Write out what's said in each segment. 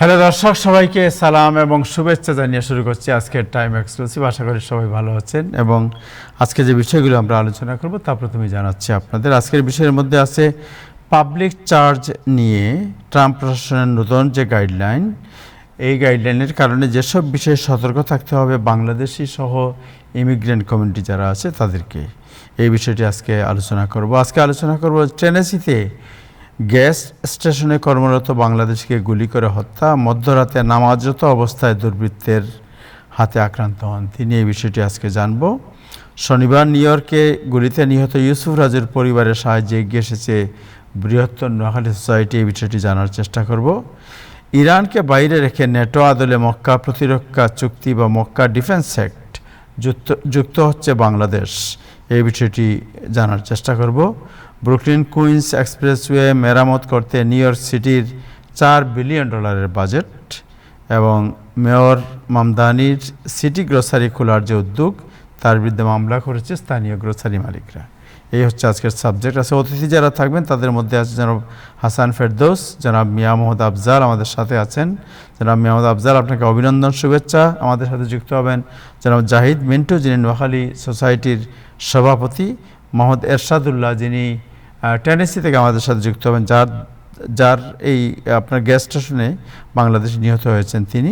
Hello দর্শক, সবাইকে সালাম এবং শুভেচ্ছা জানিয়ে শুরু করছি আজকের টাইম এক্সক্লুসিভ। আশা করি সবাই ভালো আছেন এবং আজকে যে বিষয়গুলো আমরা আলোচনা করব তা প্রথমে জানাচ্ছি আপনাদের। আজকের বিষয়ের মধ্যে আছে পাবলিক চার্জ নিয়ে ট্রাম্প প্রশাসনের নতুন যে গাইডলাইন, এই গাইডলাইনের কারণে যেসব বিষয়ে সতর্ক থাকতে হবে বাংলাদেশি সহ ইমিগ্রেন্ট কমিউনিটি যারা আছে তাদেরকে, এই বিষয়টি আজকে আলোচনা করব। আলোচনা করব টেনেসিতে গ্যাস স্টেশনে কর্মরত বাংলাদেশিকে গুলি করে হত্যা, মধ্যরাতে নামাজরত অবস্থায় দুর্বৃত্তের হাতে আক্রান্ত হন তিনি, এই বিষয়টি আজকে জানব। শনিবার নিউ ইয়র্কে গুলিতে নিহত ইউসুফ রাজুর পরিবারের সাহায্যে এগিয়ে এসেছে বৃহত্তর নোয়াখালী সোসাইটি, এই বিষয়টি জানার চেষ্টা করব। ইরানকে বাইরে রেখে ন্যাটো আদলে মক্কা প্রতিরক্ষা চুক্তি বা মক্কা ডিফেন্স অ্যাক্ট যুক্ত হচ্ছে বাংলাদেশ, এই বিষয়টি জানার চেষ্টা করব। ব্রুকলিন কুইন্স এক্সপ্রেসওয়ে মেরামত করতে নিউ ইয়র্ক সিটির $4 বিলিয়ন বাজেট এবং মেয়র মামদানির সিটি গ্রোসারি খোলার যে উদ্যোগ, তার বিরুদ্ধে মামলা করেছে স্থানীয় গ্রোসারি মালিকরা। এই হচ্ছে আজকের সাবজেক্ট। আছে অতিথি যারা থাকবেন তাদের মধ্যে আছে জনাব হাসান ফেরদৌস, জনাব মিয়া মোহাম্মদ আফজাল আমাদের সাথে আছেন। জনাব মিয়া মোহাম্মদ আফজাল, আপনাকে অভিনন্দন, শুভেচ্ছা। আমাদের সাথে যুক্ত হবেন জনাব জাহিদ মিন্টু, যিনি নোয়াখালী সোসাইটির সভাপতি। মোহাম্মদ এরশাদুল্লাহ, যিনি টেনেসি থেকে আমাদের সাথে যুক্ত হবেন, যার এই আপনার গ্যাস স্টেশনে বাংলাদেশ নিহত হয়েছেন তিনি।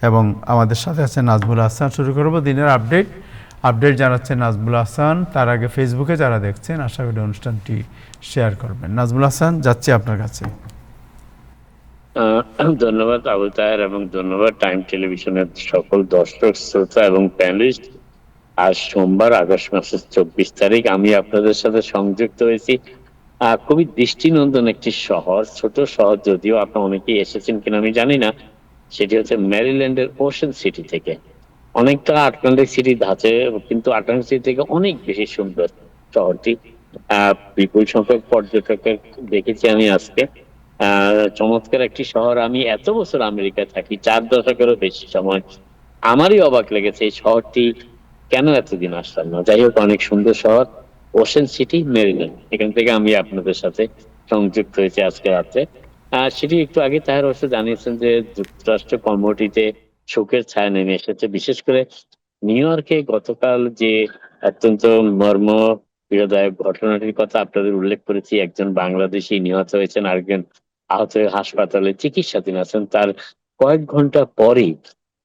এবং আমাদের সাথে আছেন নাজমুল হাসান। শুরু করব দিনের আপডেট জানাচ্ছেন নাজমুল হাসান। তার আগে ফেসবুকে যারা দেখছেন আশা করি অনুষ্ঠানটি শেয়ার করবেন। নাজমুল হাসান, যাচ্ছি আপনার কাছে। ধন্যবাদ আবু তাহের এবং ধন্যবাদ টাইম টেলিভিশনের সকল দর্শক শ্রোতা এবং প্যানেলিস্ট। আজ সোমবার আগস্ট মাসের 24 তারিখ আমি আপনাদের সাথে সংযুক্ত হয়েছি খুবই দৃষ্টিনন্দন একটি শহর, ছোট শহর যদিও, আপনারা অনেকেই এসেছেন কিনা আমি জানি না। সেটি হচ্ছে ম্যারিল্যান্ডের ওশেন সিটি থেকে। অনেকটা আটলান্টিক সিটি ধাঁচে, কিন্তু আটলান্টিক সিটি থেকে অনেক বেশি সুন্দর শহরটি। বিপুল সংখ্যক পর্যটকের দেখেছি আমি আজকে। চমৎকার একটি শহর। আমি এত বছর আমেরিকায় থাকি, 4 দশকেরও বেশি সময়। আমারই অবাক লেগেছে এই শহরটি কেন এতদিন আসলাম না। যাই হোক, অনেক সুন্দর শহর ওশেন সিটি, মেরিল্যান্ড। এখান থেকে আমি আপনাদের সাথে সংযুক্ত হয়েছি আজকে রাত্রে। সেটি একটু আগে তাহের অবশ্য জানিয়েছেন যে যুক্তরাষ্ট্র কমোডিটিতে শোকের ছায়া নেমে এসেছে। বিশেষ করে নিউ ইয়র্কে গতকাল যে অত্যন্ত মর্ম পীড়াদায়ক ঘটনাটির কথা আপনাদের উল্লেখ করেছি, একজন বাংলাদেশি নিহত হয়েছেন, আরেকজন আহত হয়ে হাসপাতালে চিকিৎসাধীন আছেন। তার কয়েক ঘন্টা পরেই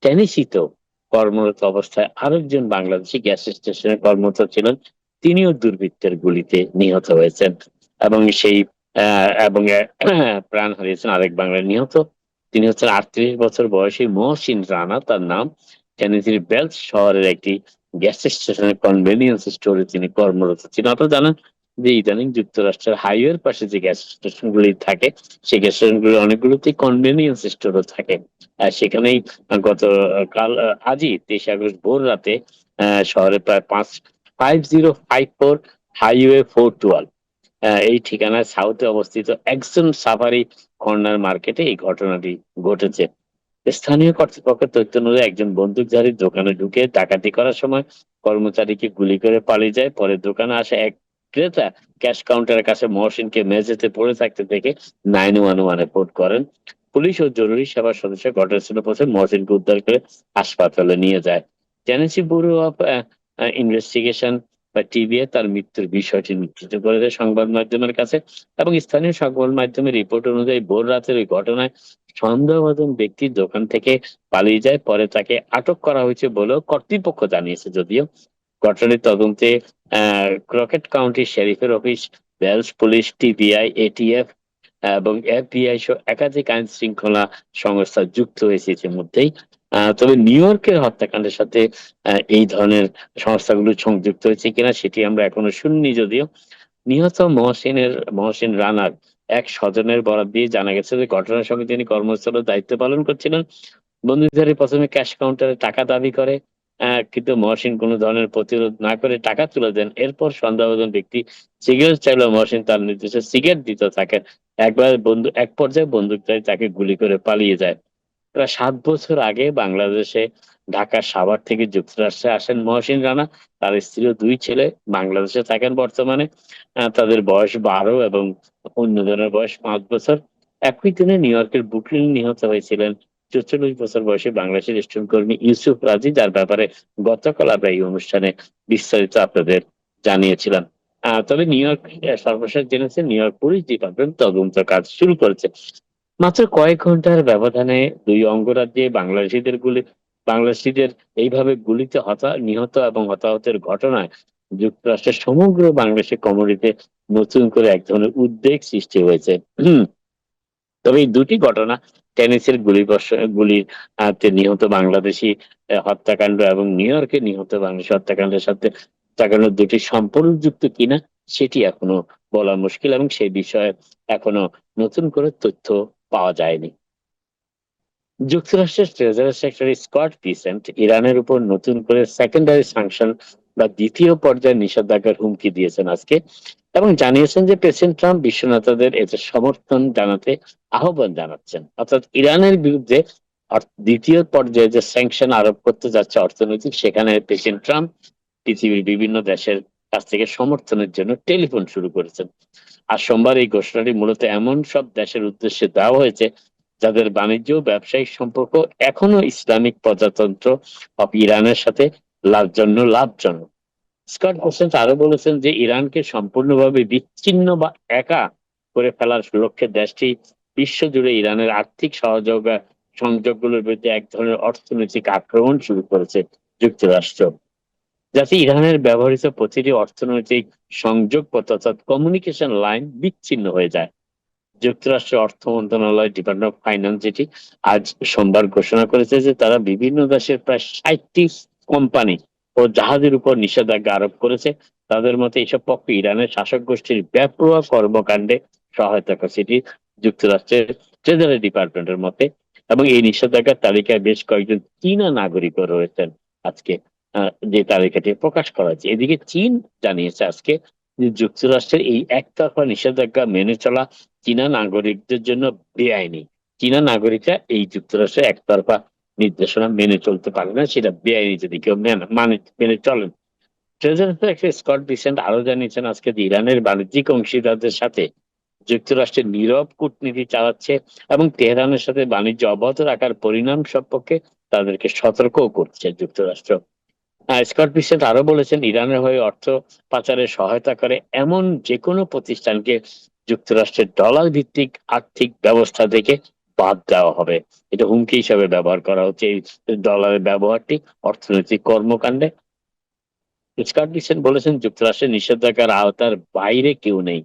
টেনেসিতেও কর্মরত অবস্থায় আরেকজন বাংলাদেশি গ্যাস স্টেশনে কর্মরত ছিলেন, তিনিও দুর্বৃত্তের গুলিতে নিহত হয়েছেন। এবং সেই প্রাণ হারিয়েছেন আরেক বাংলা নিহত। তিনি হচ্ছেন 38 বছর বয়সী মহসিন রানা, তার নাম। টেনেসির বেলস শহরের একটি গ্যাস স্টেশনের কনভেনিয়েন্স স্টোরে তিনি কর্মরত ছিলেন। আপনারা জানেন যে ইদানিং যুক্তরাষ্ট্রের হাইওয়ের পাশে যে গ্যাস স্টেশনগুলি থাকে, সেই গ্যাস স্টেশনগুলি অনেকগুলোতেই কনভেনিয়েন্স স্টোরও থাকে। সেখানেই আজই 23 আগস্ট ভোর রাতে শহরে প্রায় 5054 হাইওয়ে 412 এই ঠিকানায় সাউথে অবস্থিত একজন সাফারি কর্নার মার্কেটে এই ঘটনাটি ঘটেছে। স্থানীয় কর্তৃপক্ষের তথ্য অনুযায়ী একজন বন্দুকধারী দোকানে ঢুকে ডাকাতি করার সময় কর্মচারীকে গুলি করে পালিয়ে যায়। পরে দোকানে আসা এক ক্রেতা ক্যাশ কাউন্টারের কাছে মহসিনকে মেঝেতে পড়ে থাকতে দেখে 911 রিপোর্ট করেন। পুলিশ ও জরুরি সেবার সদস্য ঘটনাস্থলে পৌঁছে মহসিনকে উদ্ধার করে হাসপাতালে নিয়ে যায়। টেনেসি ব্যুরো অফ ইনভেস্টিগেশন বা টিবিএ তার মৃত্যুর বিষয়টি নিশ্চিত করে দেয় সংবাদ মাধ্যমের কাছে। এবং স্থানীয় সংবাদ মাধ্যমের রিপোর্ট অনুযায়ী ভোর রাতের ওই ঘটনায় সন্দেহভাজন ব্যক্তি দোকান থেকে পালিয়ে যায়। পরে তাকে আটক করা হয়েছে বলেও কর্তৃপক্ষ জানিয়েছে। যদিও ঘটনার তদন্তে ক্রকেট কাউন্টি শেরিফের office, Wells police, TBI, ATF এবং এফবিআই সহ একাধিক আইন শৃঙ্খলা সংস্থা যুক্ত হয়েছে ইতিমধ্যেই। তবে নিউ ইয়র্কের হত্যাকাণ্ডের সাথে এই ধরনের সংস্থাগুলো সংযুক্ত হয়েছে কিনা সেটি আমরা এখনো শুনিনি। যদিও নিহত মহসিন রানার এক স্বজনের বরাত দিয়ে জানা গেছে যে ঘটনার সঙ্গে তিনি কর্মস্থলে দায়িত্ব পালন করছিলেন। বন্দুকধারী প্রথমে ক্যাশ কাউন্টারে টাকা দাবি করে, কিন্তু মহসিন কোনো ধরনের প্রতিরোধ না করে টাকা তুলে দেন। এরপর সন্দেহভাজন ব্যক্তি সিগারেট চাইলেও মহসিন তার নির্দেশে সিগারেট দিতে থাকেন। এক পর্যায়ে বন্দুকধারী তাকে গুলি করে পালিয়ে যায়। প্রায় 7 বছর আগে বাংলাদেশে ঢাকার সাভার থেকে যুক্তরাষ্ট্রে আসেন মহসিন রানা। তার স্ত্রী ও 2 ছেলে বাংলাদেশে থাকেন বর্তমানে। তাদের বয়স 12 এবং অন্যজনের বয়স 5 বছর। একই দিনে নিউ ইয়র্কের ব্রুকলিন নিহত হয়েছিলেন ৪৪ বছর বয়সী বাংলাদেশের রেস্টুরেন্ট কর্মী ইউসুফ রাজি, যার ব্যাপারে গতকাল আমরা এই অনুষ্ঠানে বিস্তারিত আপনাদের জানিয়েছিলাম। তবে নিউ ইয়র্ক সর্বশেষ জেনেছে নিউ ইয়র্ক পুলিশ ডিপার্টমেন্ট তদন্ত কাজ শুরু করেছে। মাত্র কয়েক ঘন্টার ব্যবধানে দুই অঙ্গরাজ্যে বাংলাদেশিদের এইভাবে গুলিতে নিহত এবং হতাহতের ঘটনায় যুক্তরাষ্ট্রের সমগ্র বাংলাদেশের কমিউনিটিতে নতুন করে এক ধরনের উদ্বেগ সৃষ্টি হয়েছে। তবে এই দুটি ঘটনা, টেনিসের গুলির নিহত বাংলাদেশি হত্যাকাণ্ড এবং নিউ ইয়র্কে নিহত বাংলাদেশি হত্যাকাণ্ডের সাথে হত্যাকাণ্ড দুটি সম্পর্কযুক্ত কিনা সেটি এখনো বলা মুশকিল, এবং সেই বিষয়ে এখনো নতুন করে তথ্য পাওয়া যায়নি। যুক্তরাষ্ট্রের ট্রেজারি সেক্রেটারি স্কট বিসেন্ট ইরানের উপর নতুন করে সেকেন্ডারি স্যাংশন বা দ্বিতীয় পর্যায়ের নিষেধাজ্ঞার হুমকি দিয়েছেন আজকে, এবং জানিয়েছেন যে প্রেসিডেন্ট ট্রাম্প বিশ্ব নেতাদের এতে সমর্থন জানাতে আহ্বান জানাচ্ছেন। অর্থাৎ ইরানের বিরুদ্ধে দ্বিতীয় পর্যায়ে যে স্যাংশন আরোপ করতে যাচ্ছে অর্থনৈতিক, সেখানে প্রেসিডেন্ট ট্রাম্প পৃথিবীর বিভিন্ন দেশের কাছ থেকে সমর্থনের জন্য টেলিফোন শুরু করেছেন। আর সোমবার এই ঘোষণাটি মূলত এমন সব দেশের উদ্দেশ্যে দেওয়া হয়েছে যাদের বাণিজ্য ও ব্যবসায়িক সম্পর্ক এখনো ইসলামিক প্রজাতন্ত্র অব ইরানের সাথে লাভজনক। স্কট বেসেন্ট আরো বলেছেন যে ইরানকে সম্পূর্ণভাবে বিচ্ছিন্ন বা একা করে ফেলার লক্ষ্যে দেশটি বিশ্বজুড়ে ইরানের আর্থিক সংযোগগুলোর বিরুদ্ধে এক ধরনের অর্থনৈতিক আক্রমণ শুরু করেছে যুক্তরাষ্ট্র, যাতে ইরানের ব্যবহৃত প্রতিটি অর্থনৈতিক সংযোগ পথ অর্থাৎ কমিউনিকেশন লাইন বিচ্ছিন্ন হয়ে যায়। যুক্তরাষ্ট্রের অর্থ মন্ত্রণালয় ডিপার্টমেন্ট অফ ফাইন্যান্স যেটি আজ সোমবার ঘোষণা করেছে যে তারা বিভিন্ন দেশের প্রায় ৬০টি কোম্পানি ও জাহাজের উপর নিষেধাজ্ঞা আরোপ করেছে। তাদের মতে এসব পক্ষ ইরানের শাসক গোষ্ঠীর বেপরোয়া কর্মকাণ্ডে সহায়তা করছে, এটি যুক্তরাষ্ট্রের ট্রেজারি ডিপার্টমেন্টের মতে। এবং এই নিষেধাজ্ঞার তালিকায় বেশ কয়েকজন চীনা নাগরিকও রয়েছেন আজকে, যে তালিকাটি প্রকাশ করা হয়েছে। এদিকে চীন জানিয়েছে আজকে যে যুক্তরাষ্ট্রের এই একতরফা নিষেধাজ্ঞা মেনে চলা চীনা নাগরিকদের জন্য বেআইনি। চীনা নাগরিকরা এই যুক্তরাষ্ট্রের একতরফা নির্দেশনা মেনে চলতে পারে না, সেটা বেআইনি যদি কেউ মেনে চলেন। ট্রেজারি সেক্রেটারি স্কট বিসেন্ট আরো জানিয়েছেন আজকে যে ইরানের বাণিজ্যিক অংশীদারদের সাথে যুক্তরাষ্ট্রের নীরব কূটনীতি চালাচ্ছে এবং তেহরানের সাথে বাণিজ্য অব্যাহত রাখার পরিণাম সম্পর্কে তাদেরকে সতর্কও করছে যুক্তরাষ্ট্র। স্কট বিসেন্ট আরো বলেছেন ইরানের হয়ে অর্থ পাচারে সহায়তা করে এমন যে কোনো প্রতিষ্ঠানকে যুক্তরাষ্ট্রের ডলার ভিত্তিক আর্থিক ব্যবস্থা থেকে বাদ দেওয়া হবে। এটা হুমকি হিসাবে ব্যবহার করা হচ্ছে এই ডলারের ব্যবহারটি অর্থনৈতিক কর্মকাণ্ডে। স্কট বিসেন্ট বলেছেন যুক্তরাষ্ট্রের নিষেধাজ্ঞার আওতার বাইরে কেউ নেই।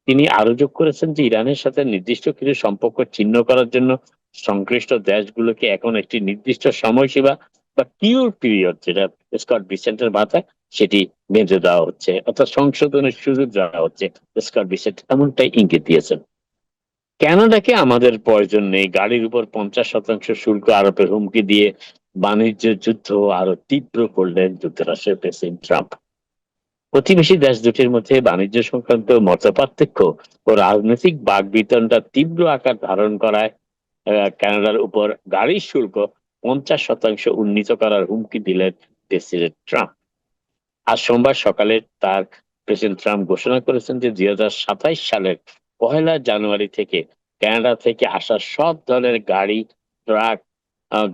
তিনি আরো যোগ করেছেন যে ইরানের সাথে নির্দিষ্ট কিছু সম্পর্ক ছিন্ন করার জন্য সংশ্লিষ্ট দেশগুলোকে এখন একটি নির্দিষ্ট সময়সীমা বা কিউর পিরিয়ড, যেটা স্কট বিসেন্টের ভাষায়, সেটি বেঁধে দেওয়া হচ্ছে, অর্থাৎ সংশোধনের সুযোগ দেওয়া হচ্ছে। স্কট বিসেন্ট এমনটাই ইঙ্গিত দিয়েছেন। কানাডাকে আমাদের প্রয়োজন নেই, গাড়ির উপর 50% শুল্ক আরোপের হুমকি দিয়ে বাণিজ্য যুদ্ধ আরো তীব্র করলেন যুক্তরাষ্ট্রের প্রেসিডেন্ট ট্রাম্প। প্রতিবেশী দেশ দুটির মধ্যে বাণিজ্য সংক্রান্ত মতপার্থক্য ও রাজনৈতিক বাকবিতণ্ডা তীব্র আকার ধারণ করায় কানাডার উপর গাড়ির শুল্ক 50% উন্নীত করার হুমকি দিলেন প্রেসিডেন্ট ট্রাম্প। আজ সোমবার সকালে প্রেসিডেন্ট ট্রাম্প ঘোষণা করেছেন যে 2027 সালের 1 জানুয়ারি থেকে কানাডা থেকে আসা সব ধরনের গাড়ি, ট্রাক,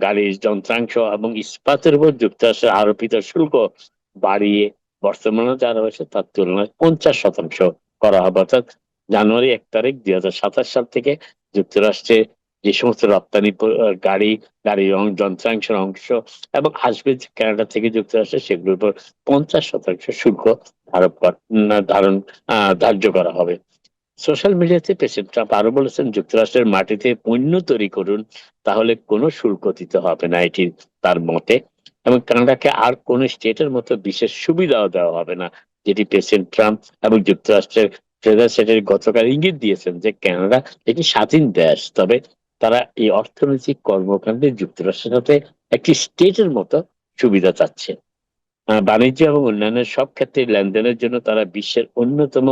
গাড়ির যন্ত্রাংশ এবং ইস্পাতের উপর যুক্তরাষ্ট্রের আরোপিত শুল্ক বাড়িয়ে বর্তমানে যা রয়েছে তার তুলনায় 50% করা হবে। অর্থাৎ জানুয়ারি 1 তারিখ 2027 সাল থেকে যুক্তরাষ্ট্রে যে সমস্ত রপ্তানি গাড়ির যন্ত্রাংশের অংশ এবং আসবে কানাডা থেকে যুক্তরাষ্ট্রে, সেগুলোর উপর 50% শুল্ক ধার্য করা হবে। সোশ্যাল মিডিয়াতে প্রেসিডেন্ট ট্রাম্প আরো বলেছেন যুক্তরাষ্ট্রের মাটিতে পণ্য তৈরি করুন, তাহলে কোনো শুল্ক দিতে হবে না, এটি তার মতে। এবং কানাডাকে আর কোন স্টেটের মতো বিশেষ সুবিধাও দেওয়া হবে না, যেটি প্রেসিডেন্ট ট্রাম্প এবং যুক্তরাষ্ট্রের ট্রেজারি সেক্রেটারি গতকাল ইঙ্গিত দিয়েছেন যে কানাডা একটি স্বাধীন দেশ, তবে তারা এই অর্থনৈতিক কর্মকাণ্ডে যুক্তরাষ্ট্রের সাথে একটি স্টেটের মতো সুবিধা চাচ্ছে। বাণিজ্য এবং অন্যান্য সব ক্ষেত্রে লেনদেনের জন্য তারা বিশ্বের অন্যতম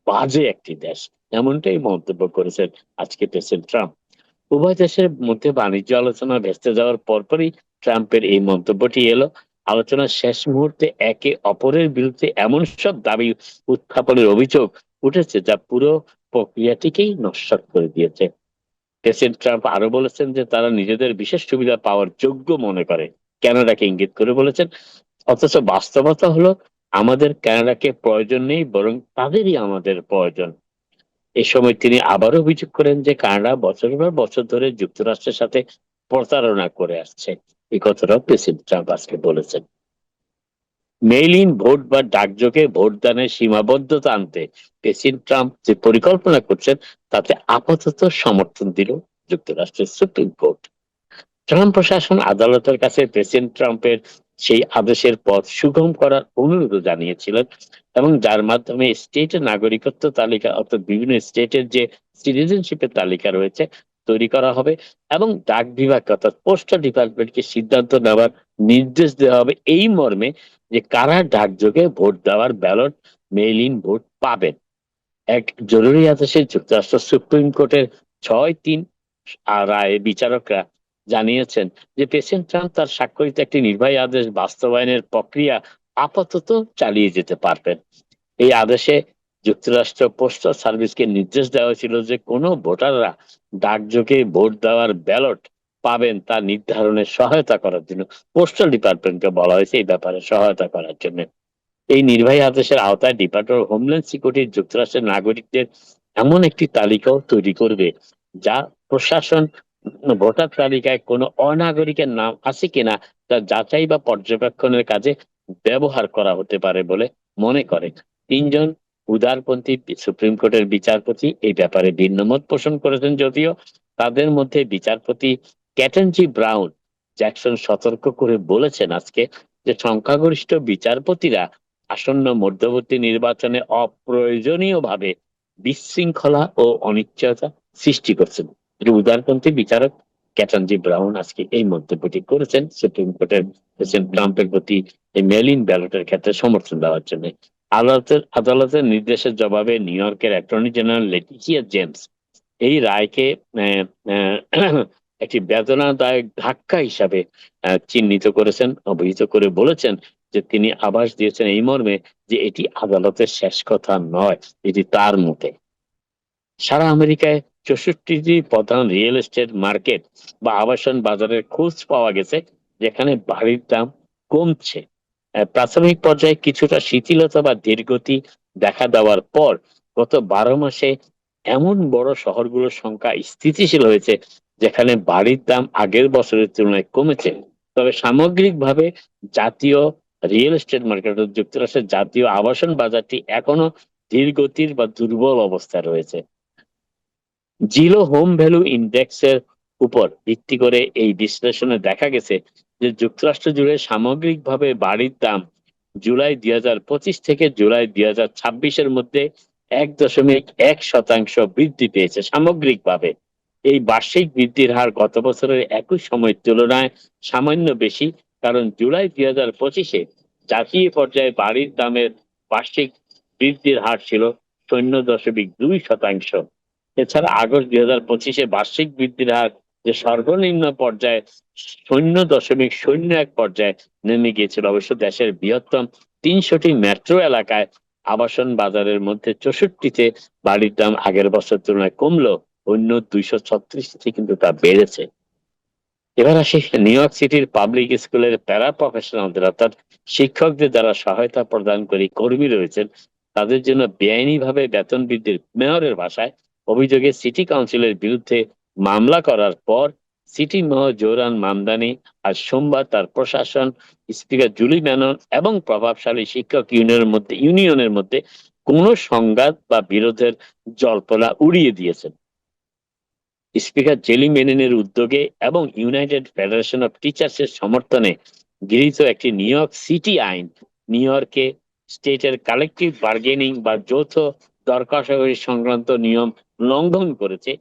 বাজে একটি দেশ, এমনটাই মন্তব্য করেছেন আজকে প্রেসিডেন্ট ট্রাম্প। উভয় দেশের মধ্যে বাণিজ্য আলোচনা ভেস্তে যাওয়ার পরপরই ট্রাম্পের এই মন্তব্যটি এলো। আলোচনার শেষ মুহূর্তে একে অপরের বিরুদ্ধে এমন সব দাবি উত্থাপনের অভিযোগ উঠেছে যা পুরো প্রক্রিয়াটিকেই নস্যাৎ করে দিয়েছে। প্রেসিডেন্ট ট্রাম্প আরো বলেছেন যে তারা নিজেদের বিশেষ সুবিধা পাওয়ার যোগ্য মনে করে, কানাডাকে ইঙ্গিত করে বলেছেন। অথচ বাস্তবতা হলো আমাদের কানাডাকে প্রয়োজন নেই, বরং তাদেরই আমাদের প্রয়োজন। এ সময় তিনি আবারও অভিযোগ করেন যে কানাডা বছরের পর বছর ধরে যুক্তরাষ্ট্রের সাথে প্রতারণা করে আসছে। এই কথাটাও প্রেসিডেন্ট ট্রাম্প আজকে বলেছেন। মেইল ইন ভোট বা ডাকযোগে ভোটদানের সীমাবদ্ধতা আনতে প্রেসিডেন্ট ট্রাম্প যে পরিকল্পনা করছেন তাতে আপাতত সমর্থন দিল যুক্তরাষ্ট্রের সুপ্রিম কোর্ট। ট্রাম্প প্রশাসন আদালতের কাছে প্রেসিডেন্ট ট্রাম্পের সেই আদেশের পথ সুগম করার অনুরোধ জানিয়েছিলেন, এবং যার মাধ্যমে স্টেটের নাগরিকত্ব তালিকা অর্থাৎ বিভিন্ন স্টেটের যে সিটিজেনশিপের তালিকা রয়েছে তৈরি করা হবে, এবং ডাক বিভাগ অর্থাৎ পোস্টাল ডিপার্টমেন্টকে সিদ্ধান্ত নেওয়ার নির্দেশ দেওয়া হবে এই মর্মে যে কারা ডাকযোগে ভোট দেওয়ার ব্যালট মেইল ইন ভোট পাবেন। এক জরুরি আদেশে যুক্তরাষ্ট্র সুপ্রিম কোর্টের 6-3 রায়ে বিচারকরা জানিয়েছেন যে প্রেসিডেন্ট ট্রাম্প তার স্বাক্ষরিত একটি নির্বাহী আদেশ বাস্তবায়নের প্রক্রিয়া আপাতত চালিয়ে যেতে পারবেন। এই আদেশে যুক্তরাষ্ট্র পোস্টাল সার্ভিসকে নির্দেশ দেওয়া হয়েছিল যে কোনো ভোটাররা ডাকযোগে ভোট দেওয়ার ব্যালট পাবেন তা নির্ধারণে সহায়তা করার জন্য পোস্টাল ডিপার্টমেন্টকে বলা হয়েছে এই ব্যাপারে সহায়তা করার জন্য। এই নির্বাহী আদেশের আওতায় ডিপার্টমেন্ট অফ হোমল্যান্ড সিকিউরিটি যুক্তরাষ্ট্রের নাগরিকদের এমন একটি তালিকাও তৈরি করবে যা প্রশাসন ভোটার তালিকায় কোনো অনাগরিকের নাম আছে কিনা তা যাচাই বা পর্যবেক্ষণের কাজে ব্যবহার করা হতে পারে বলে মনে করে। 3 জন উদারপন্থী সুপ্রিম কোর্টের বিচারপতি এই ব্যাপারে ভিন্নমত পোষণ করেছেন, যদিও তাদের মধ্যে বিচারপতি ক্যাটেনজি ব্রাউন জ্যাকসন সতর্ক করে বলেছেন আজকে যে সংখ্যাগরিষ্ঠ বিচারপতিরা আসন্ন মধ্যবর্তী নির্বাচনে অপ্রয়োজনীয়ভাবে বিশৃঙ্খলা ও অনিশ্চয়তা সৃষ্টি করছেন। উদারপন্থী বিচারক ক্যাটানজি ব্রাউন আজকে এই মন্তব্যটি করেছেন সুপ্রিম কোর্টের প্রেসিডেন্ট ট্রাম্পের প্রতি এই মেইল ইন ব্যালটের ক্ষেত্রে সমর্থন দেওয়ার জন্য। আদালতের নির্দেশের জবাবে নিউ ইয়র্কের অ্যাটর্নি জেনারেল লেটিসিয়া জেমস এই রায়কে একটি বেদনাদায়ক ধাক্কা হিসাবে চিহ্নিত করেছেন, অভিহিত করে বলেছেন যে তিনি আভাস দিয়েছেন এই মর্মে যে এটি আদালতের শেষ কথা নয়, এটি তার মতে। সারা আমেরিকায় 64টি প্রধান রিয়েল এস্টেট মার্কেট বা আবাসন বাজারের খোঁজ পাওয়া গেছে যেখানে বাড়ির দাম কমছে। প্রাথমিক পর্যায়ে কিছুটা শিথিলতা বা ধীরগতি দেখা দেওয়ার পর গত 12 মাসে এমন বড় শহরগুলোর সংখ্যা স্থিতিশীল হয়েছে যেখানে বাড়ির দাম আগের বছরের তুলনায় কমেছে। তবে সামগ্রিকভাবে জাতীয় রিয়েল এস্টেট মার্কেট যুক্তরাষ্ট্রের জাতীয় আবাসন বাজারটি এখনো ধীরগতির বা দুর্বল অবস্থায় রয়েছে। জিরো হোম ভ্যালু ইন্ডেক্সের উপর ভিত্তি করে এই বিশ্লেষণে দেখা গেছে যে যুক্তরাষ্ট্র জুড়ে সামগ্রিকভাবে বাড়ির দাম জুলাই 2025 থেকে জুলাই 2026-এর মধ্যে 1.1% বৃদ্ধি পেয়েছে সামগ্রিকভাবে। এই বার্ষিক বৃদ্ধির হার গত বছরের একই সময়ের তুলনায় সামান্য বেশি, কারণ জুলাই 2025-এ জাতীয় পর্যায়ে বাড়ির দামের বার্ষিক বৃদ্ধির হার ছিল 0.2%। এছাড়া আগস্ট 2025-এ বার্ষিক বৃদ্ধির হার যে সর্বনিম্ন পর্যায়ে 0.01 পর্যায়ে নেমে গিয়েছিল। অবশ্য দেশের বৃহত্তম 300টি মেট্রো এলাকায় আবাসন বাজারের মধ্যে 64তে বাড়ির দাম আগের বছর তুলনায় কমলেও অন্য 236টি কিন্তু তা বেড়েছে। এবার আসি নিউ ইয়র্ক সিটির পাবলিক স্কুলের প্যারা প্রফেশনালদের অর্থাৎ শিক্ষকদের যারা সহায়তা প্রদানকারী কর্মী রয়েছেন তাদের জন্য বেআইনিভাবে বেতন বৃদ্ধির মেয়রের ভাষায় অভিযোগে সিটি কাউন্সিলের বিরুদ্ধে মামলা করার পর সিটি মেয়র জোরান মামদানি আজ সোমবার তার প্রশাসন, স্পিকার জুলি ম্যানন এবং প্রভাবশালী শিক্ষক ইউনিয়নের মধ্যে কোনো সংঘাত বা বিরোধের জল্পনা উড়িয়ে দিয়েছেন। স্পিকার জেলি মেননের উদ্যোগে এবং ইউনাইটেড ফেডারেশন অফ টিচার্স এর সমর্থনে গৃহীত একটি নিউ ইয়র্ক সিটি আইন নিউ ইয়র্কে স্টেটের কালেকটিভ বার্গেনিং বা যৌথ দর কষাকষি সংক্রান্ত নিয়ম লঙ্ঘন করেছে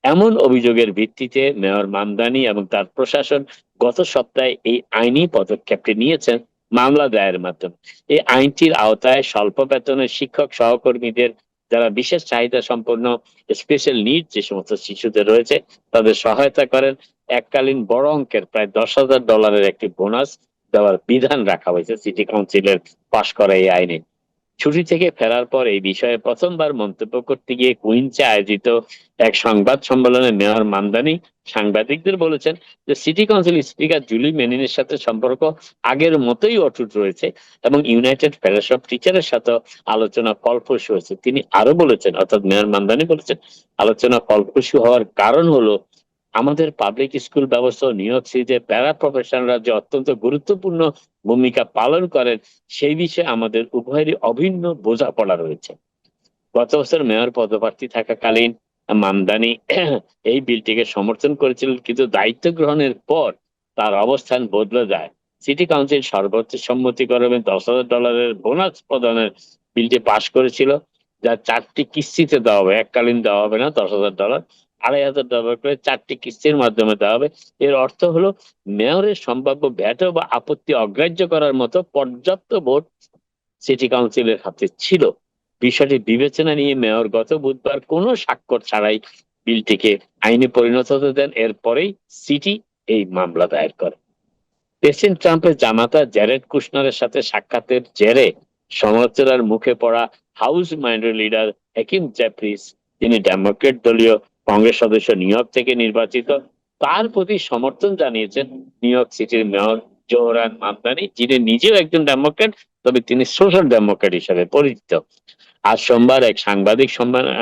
এমন অভিযোগের ভিত্তিতে মেয়র মামদানি এবং তার প্রশাসন গত সপ্তাহে এই আইনি পদক্ষেপটি নিয়েছেন মামলা দায়ের মাধ্যমে। এই আইনটির আওতায় স্বল্প বেতনের শিক্ষক সহকর্মীদের যারা বিশেষ চাহিদা সম্পন্ন স্পেশাল নিড যে সমস্ত শিশুদের রয়েছে তাদের সহায়তা করেন। এককালীন বড় অঙ্কের প্রায় $10,000 একটি বোনাস দেওয়ার বিধান রাখা হয়েছে সিটি কাউন্সিলের পাশ করা এই আইনে। ছুটি থেকে ফেরার পর এই বিষয়ে প্রথমবার মন্তব্য করতে গিয়ে কুইন্সে আয়োজিত এক সংবাদ সম্মেলনে মেয়র মামদানি সাংবাদিকদের বলেছেন যে সিটি কাউন্সিল স্পিকার জুলি মেনিনের সাথে সম্পর্ক আগের মতোই অটুট রয়েছে এবং ইউনাইটেড ফেডারেশন অফ টিচারের সাথে আলোচনা ফলপ্রসূ হয়েছে। তিনি আরো বলেছেন, অর্থাৎ মেয়র মামদানি বলেছেন, আলোচনা ফলপ্রসূ হওয়ার কারণ হলো আমাদের পাবলিক স্কুল ব্যবস্থা ও নিউ ইয়র্ক সিটিতে প্যারা প্রফেশনালরা যে অত্যন্ত গুরুত্বপূর্ণ ভূমিকা পালন করেন সেই বিষয়ে আমাদের উভয়েরই অভিন্ন বোঝাপড়া রয়েছে। গত বছর মেয়র পদপ্রার্থী থাকাকালীন মামদানি এই বিলটিকে সমর্থন করেছিলেন, কিন্তু দায়িত্ব গ্রহণের পর তার অবস্থান বদলে যায়। সিটি কাউন্সিল সর্বোচ্চ সম্মতিক্রমে $10,000 বোনাস প্রদানের বিলটি পাশ করেছিল, যা 4টি কিস্তিতে দেওয়া হবে, এককালীন দেওয়া হবে না। $10,000 $2,500 করে 4টি কিস্তির মাধ্যমে দেওয়া হবে। এর অর্থ হলো মেয়রের সম্ভাব্য ভ্যাটো বা আপত্তি অগ্রাহ্য করার মতো পর্যাপ্ত ভোট সিটি কাউন্সিলের হাতে ছিল। বিষয়টি বিবেচনা নিয়ে মেয়র গত বুধবার কোনো স্বাক্ষর ছাড়াই বিলটিকে আইনে পরিণত হতে দেন। এরপরেই সিটি এই মামলা দায়ের করে। প্রেসিডেন্ট ট্রাম্পের জামাতা জ্যারেড কুশনারের সাথে সাক্ষাতের জেরে সমালোচনার মুখে পড়া হাউস মাইনরিটি লিডার হেকিম জেফ্রিস, যিনি ডেমোক্রেট দলীয় কংগ্রেস সদস্য নিউ ইয়র্ক থেকে নির্বাচিত, তার প্রতি সমর্থন জানিয়েছেন নিউ ইয়র্ক সিটির মেয়র জোহরান মামদানি, যিনি নিজেও একজন ডেমোক্রেট, তবে তিনি সোশ্যাল ডেমোক্রেট হিসেবে পরিচিত। আজ সোমবার এক সাংবাদিক সম্মেলন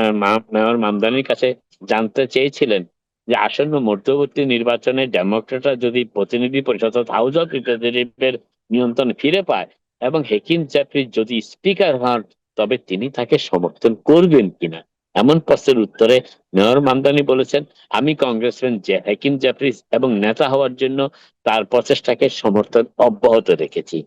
মেয়র মামদানির কাছে জানতে চেয়েছিলেন যে আসন্ন মধ্যবর্তী নির্বাচনে ডেমোক্রেটরা যদি প্রতিনিধি পরিষদ হাউস অফ রিপ্রেজেন্টেটিভের নিয়ন্ত্রণ ফিরে পায় এবং হেকিম জেফ্রিস যদি স্পিকার হন, তবে তিনি তাকে সমর্থন করবেন কিনা। এমন প্রশ্নের উত্তরে মেয়র মামদানি বলেছেন, আমি কংগ্রেসম্যান হেকিম জেফ্রিস এবং নেতা হওয়ার জন্য তার প্রচেষ্টাকে সমর্থন অব্যাহত রেখেছি।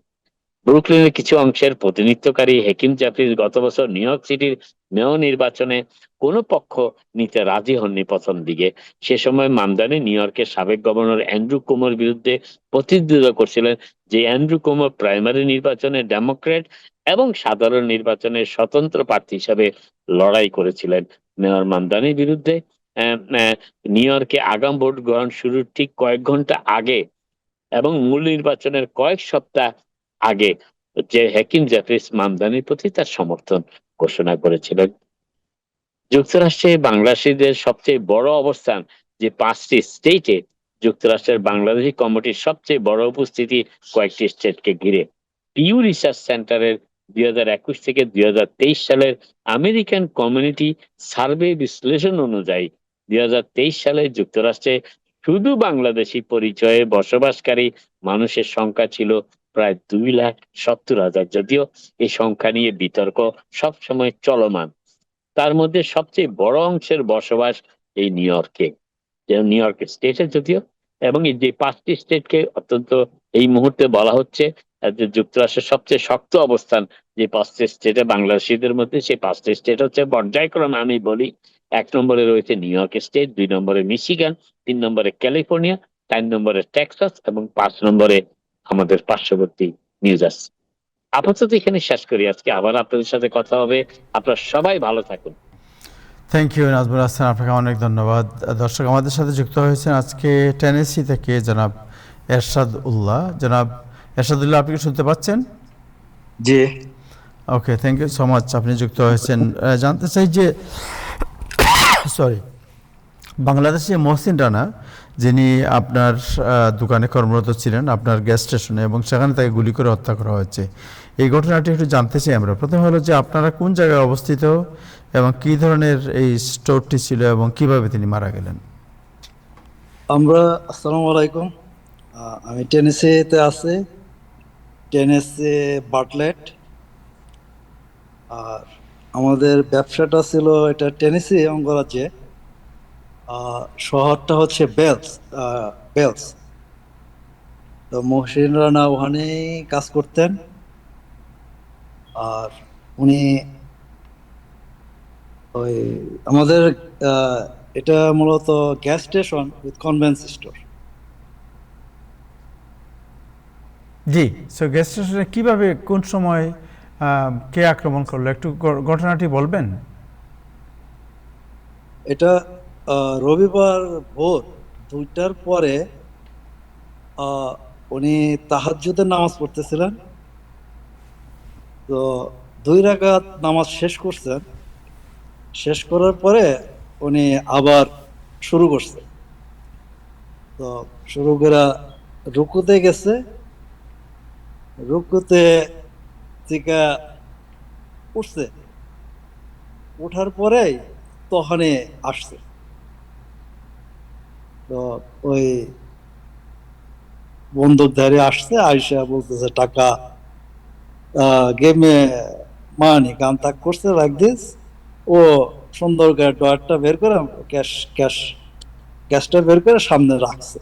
ব্রুকলিনের কিছু অংশের প্রতিনিধিত্বকারী হেকিম জেফ্রিস গত বছর নিউ ইয়র্ক সিটির মেয়র নির্বাচনে কোনো পক্ষ নিতে রাজি হননি প্রথম দিকে। সে সময় মামদানি নিউ ইয়র্কের সাবেক গভর্নর অ্যান্ড্রু কুমোর বিরুদ্ধে প্রতিদ্বন্দ্বিতা করছিলেন, যে অ্যান্ড্রু কুমো প্রাইমারি নির্বাচনে ডেমোক্রেট এবং সাধারণ নির্বাচনে স্বতন্ত্র প্রার্থী হিসাবে লড়াই করেছিলেন। মেয়র মামদানির বিরুদ্ধে নিউ ইয়র্কে আগাম ভোট গ্রহণ শুরুর ঠিক কয়েক ঘন্টা আগে এবং মূল নির্বাচনের কয়েক সপ্তাহ আগে যে হেকিম জেফ্রিস মামদানির প্রতি তার সমর্থন ঘোষণা করেছিলেন। যুক্তরাষ্ট্রে বাংলাদেশিদের সবচেয়ে বড় অবস্থান যে 5টি স্টেটে যুক্তরাষ্ট্রের বাংলাদেশি কমিটির সবচেয়ে বড় উপস্থিতি কয়েকটি স্টেটকে ঘিরে। পিউ রিসার্চ সেন্টারের 2021 থেকে 2023 সালের আমেরিকান কমিউনিটি সার্ভে বিশ্লেষণ অনুযায়ী 2023 সালে যুক্তরাষ্ট্রে শুধু বাংলাদেশি পরিচয়ে বসবাসকারী মানুষের সংখ্যা ছিল প্রায় 2,70,000। যদিও এই সংখ্যা নিয়ে বিতর্ক সবসময় চলমান। তার মধ্যে সবচেয়ে বড় অংশের বসবাস এই নিউ ইয়র্কে, নিউ ইয়র্ক স্টেটে যদিও, এবং এই যে 5টি স্টেটকে অত্যন্ত এই মুহূর্তে বলা হচ্ছে যে যুক্তরাষ্ট্রের সবচেয়ে শক্ত অবস্থান যে 5টি স্টেটে বাংলাদেশিদের মধ্যে, সেই 5টি স্টেট হচ্ছে পর্যায়ক্রমে আমি বলি। 1 নম্বরে রয়েছে নিউ ইয়র্ক স্টেট, 2 নম্বরে মিশিগান, 3 নম্বরে ক্যালিফোর্নিয়া, 4 নম্বরে টেক্সাস এবং 5 নম্বরে আমাদের পার্শ্ববর্তী নিউ জার্সি। আপাতত এখানে শেষ করি, আজকে আবার আপনাদের সাথে কথা হবে। আপনারা সবাই ভালো থাকুন। থ্যাংক ইউ নাজমুল হাসান, আপনাকে অনেক ধন্যবাদ। দর্শক, আমাদের সাথে যুক্ত হয়েছেন আজকে টেনেসি থেকে জনাব এরশাদ উল্লাহ। জনাব এরশাদ উল্লাহ, আপনি কি শুনতে পাচ্ছেন? জি। ওকে, থ্যাংক ইউ সো মাচ, আপনি যুক্ত হয়েছেন। জানতে চাই যে সরি, বাংলাদেশি মহসিন রানা, যিনি আপনার দোকানে কর্মরত ছিলেন, আপনার গ্যাস স্টেশনে, এবং সেখানে তাকে গুলি করে হত্যা করা হয়েছে, এই ঘটনাটি একটু জানতে চাই আমরা। প্রথমে হলো যে আপনারা কোন জায়গায় অবস্থিত এবং কী ধরনের এই স্টোরটি ছিল এবং কিভাবে তিনি মারা গেলেন? আমরা আসসালামু আলাইকুম। আমি টেনেসিতে আছি, টেনেসি বাটলেট। আর আমাদের ব্যবসাটা ছিল এটা টেনেসি অঙ্গরাজ্যে। শহরটা হচ্ছে বেলস। তো মহসিন রানা ওখানেই কাজ করতেন। আর উনি ওই আমাদের এটা মূলত gas station with convince store. G, so gas স্টেশনে কীভাবে, কোন সময় কে আক্রমণ করলো, একটু ঘটনাটি বলবেন? এটা রবিবার ভোর 2টার পরে উনি তাহাজ্জুদের নামাজ পড়তেছিলেন। তো 2 রাকাত নামাজ শেষ করছেন, শেষ করার পরে উনি আবার শুরু করছে। তো শুরু করে রুকুতে গেছে, রুকুতে থেকে উঠছে, উঠার পরেই তখনই আসছে। তো ওই বন্দুকধারী আসছে, আইসা বলতেছে টাকা গেমে মানি গান তাক করছে লাইক দিস। ও সুন্দর করে ডয়ারটা বের করে ক্যাশ ক্যাশ ক্যাশটা বের করে সামনে রাখছে।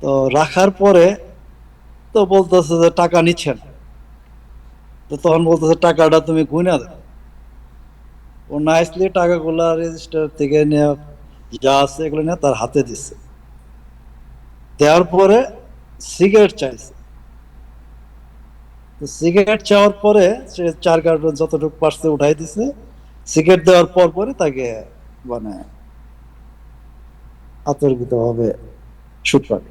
তো রাখার পরে তো বলতেছে যে টাকা নিচ্ছে না। তো তখন বলতেছে টাকাটা তুমি গুনে দাও। ও নাইসলি টাকাগুলা রেজিস্টার থেকে নিয়ে যা আছে এগুলো নিয়ে তার হাতে দিচ্ছে। দেওয়ার পরে সিগারেট চাইছে। তো সিগারেট চাওয়ার পরে সে 4 কার্টন যতটুকু পারছে উঠাই দিছে। সিগারেট দেওয়ার পর পরে তাকে মানে আতর্কিত ভাবে শুট করে।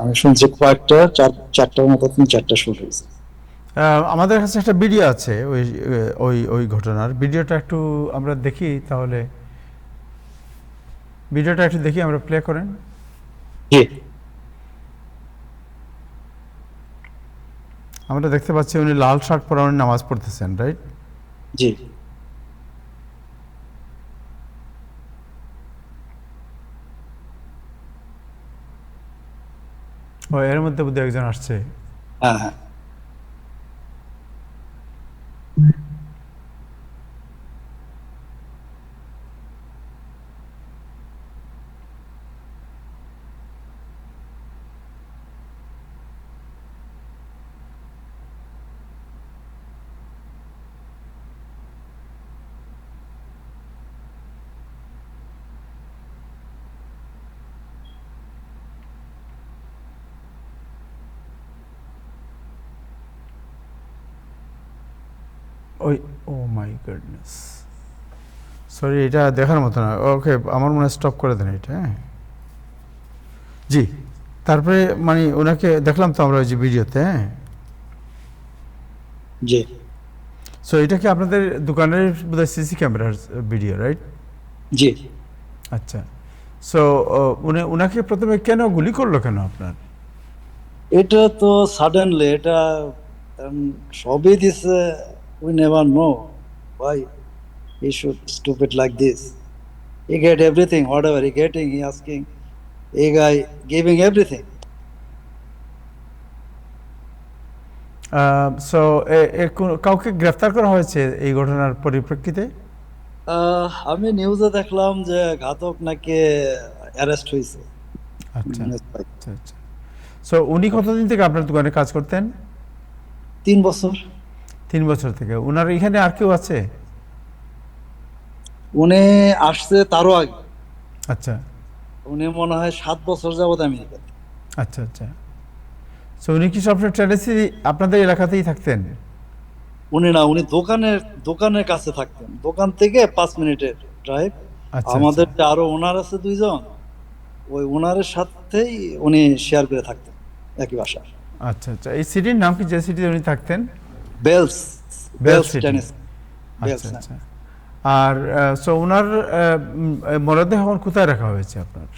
আমি শুনছি কয়েকটা 4টার মতো 3-4টা শুট হয়েছে। আমাদের কাছে একটা ভিডিও আছে ওই ওই ওই ঘটনার ভিডিওটা একটু আমরা দেখি, তাহলে ভিডিওটা একটু দেখি, আমরা প্লে করেন। জি আমরা দেখতে পাচ্ছি উনি লাল শার্ট পরা উনি নামাজ পড়তেছেন, রাইট? জি ও এর মধ্যে বুদ্ধি একজন আসছে। হ্যাঁ হ্যাঁ ওই ও মাই গডনেস, সরি, এটা দেখার মতো না। ওকে, আমার মনে হয় স্টপ করে দেন এটা। হ্যাঁ জি, তারপরে মানে ওনাকে দেখলাম তো আমরা ওই যে ভিডিওতে। হ্যাঁ, জি সো এটা কি আপনাদের দোকানের বোধহয় সিসি ক্যামেরার ভিডিও, রাইট? জি আচ্ছা, সো উনাকে প্রথমে কেন গুলি করলো কেন আপনার? এটা তো সাডেনলি এটা সবই দিছে। We never know why he should stupid like this. He get everything, whatever he getting, he asking. A guy giving everything. So কাউকে গ্রেফতার করা হয়েছে এই ঘটনার পরিপ্রেক্ষিতে? আমি নিউজে দেখলাম যে ঘাতক নাকি অ্যারেস্ট হয়েছে। আচ্ছা আচ্ছা আচ্ছা। সো উনি কতদিন থেকে আপনার দোকানে কাজ করতেন? 3 বছর। 3 বছর থেকে। উনার এখানে আর কেউ আছে? উনি আসছে তারও আগে। আচ্ছা উনি মনে হয় 7 বছর যাবত আমেরিকাতে। আচ্ছা আচ্ছা। সো উনি কি সবসময় টেনেসি আপনাদের এলাকাতেই থাকতেন? উনি না, উনি দোকানের কাছে থাকতেন। দোকান থেকে 5 মিনিটের ড্রাইভ। আচ্ছা আমাদের আচ্ছা যে আরো ওনার আছে 2 জন, ওই ওনারের সাথেই উনি শেয়ার করে থাকতেন একই বাসা। আচ্ছা আচ্ছা। এই সিটির নাম কি, যে সিটিতে উনি থাকতেন? Bells, Bell Bells City. Tennessee. Bells, আচ্ছা হ্যাঁ। আচ্ছা। আর সো ওনার মরদেহ এখন কোথায় রাখা হয়েছে আপনার?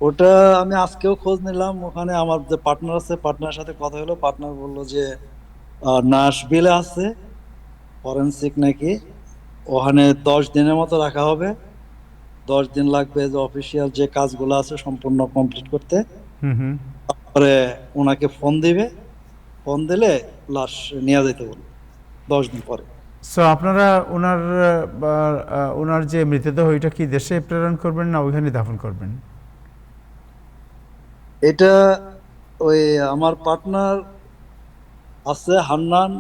ওটা আমি আজকেও খোঁজ নিলাম। ওখানে আমার যে পার্টনার আছে, পার্টনারের সাথে কথা হলো। পার্টনার বললো যে নাশভিলে আছে ফরেনসিক নাকি, ওখানে 10 দিনের মতো রাখা হবে। 10 দিন লাগবে যে অফিসিয়াল যে কাজগুলো আছে সম্পূর্ণ কমপ্লিট করতে। হুম হুম। তারপরে ওনাকে ফোন দিবে, ফোন দিলে লাশ নিয়ে যেতে বলবে 10 দিন পরে। সো আপনারা ওনার যে মৃতদেহ ওইটা কি দেশে প্রেরণ করবেন না ওইখানে দাফন করবেন? এটা ওই আমার পার্টনার আছে হান্নান,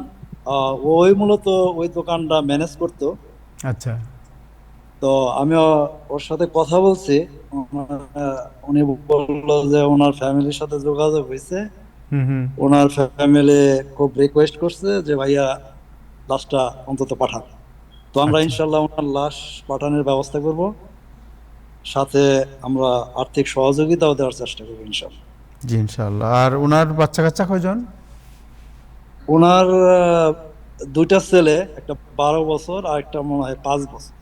ওই মূলত ওই দোকানটা ম্যানেজ করতো। আচ্ছা তো আমি ওর সাথে কথা বলছি। উনি বললো যে ওনার ফ্যামিলির সাথে যোগাযোগ হয়েছে। হুম হুম। ওনার ফ্যামিলি খুব রিকোয়েস্ট করছে যে ভাইয়া লাশটা অন্তত পাঠান। তো আমরা আচ্ছা ইনশাল্লাহ ওনার লাশ পাঠানোর ব্যবস্থা করব, সাথে আমরা আর্থিক সহযোগিতাও দেওয়ার চেষ্টা করবো ইনশাল্লাহ। জি ইনশাআল্লাহ। আর ওনার বাচ্চা কাচ্চা কয়জন? ওনার দুইটা ছেলে, একটা 12 বছর আর একটা মনে হয় 5 বছর।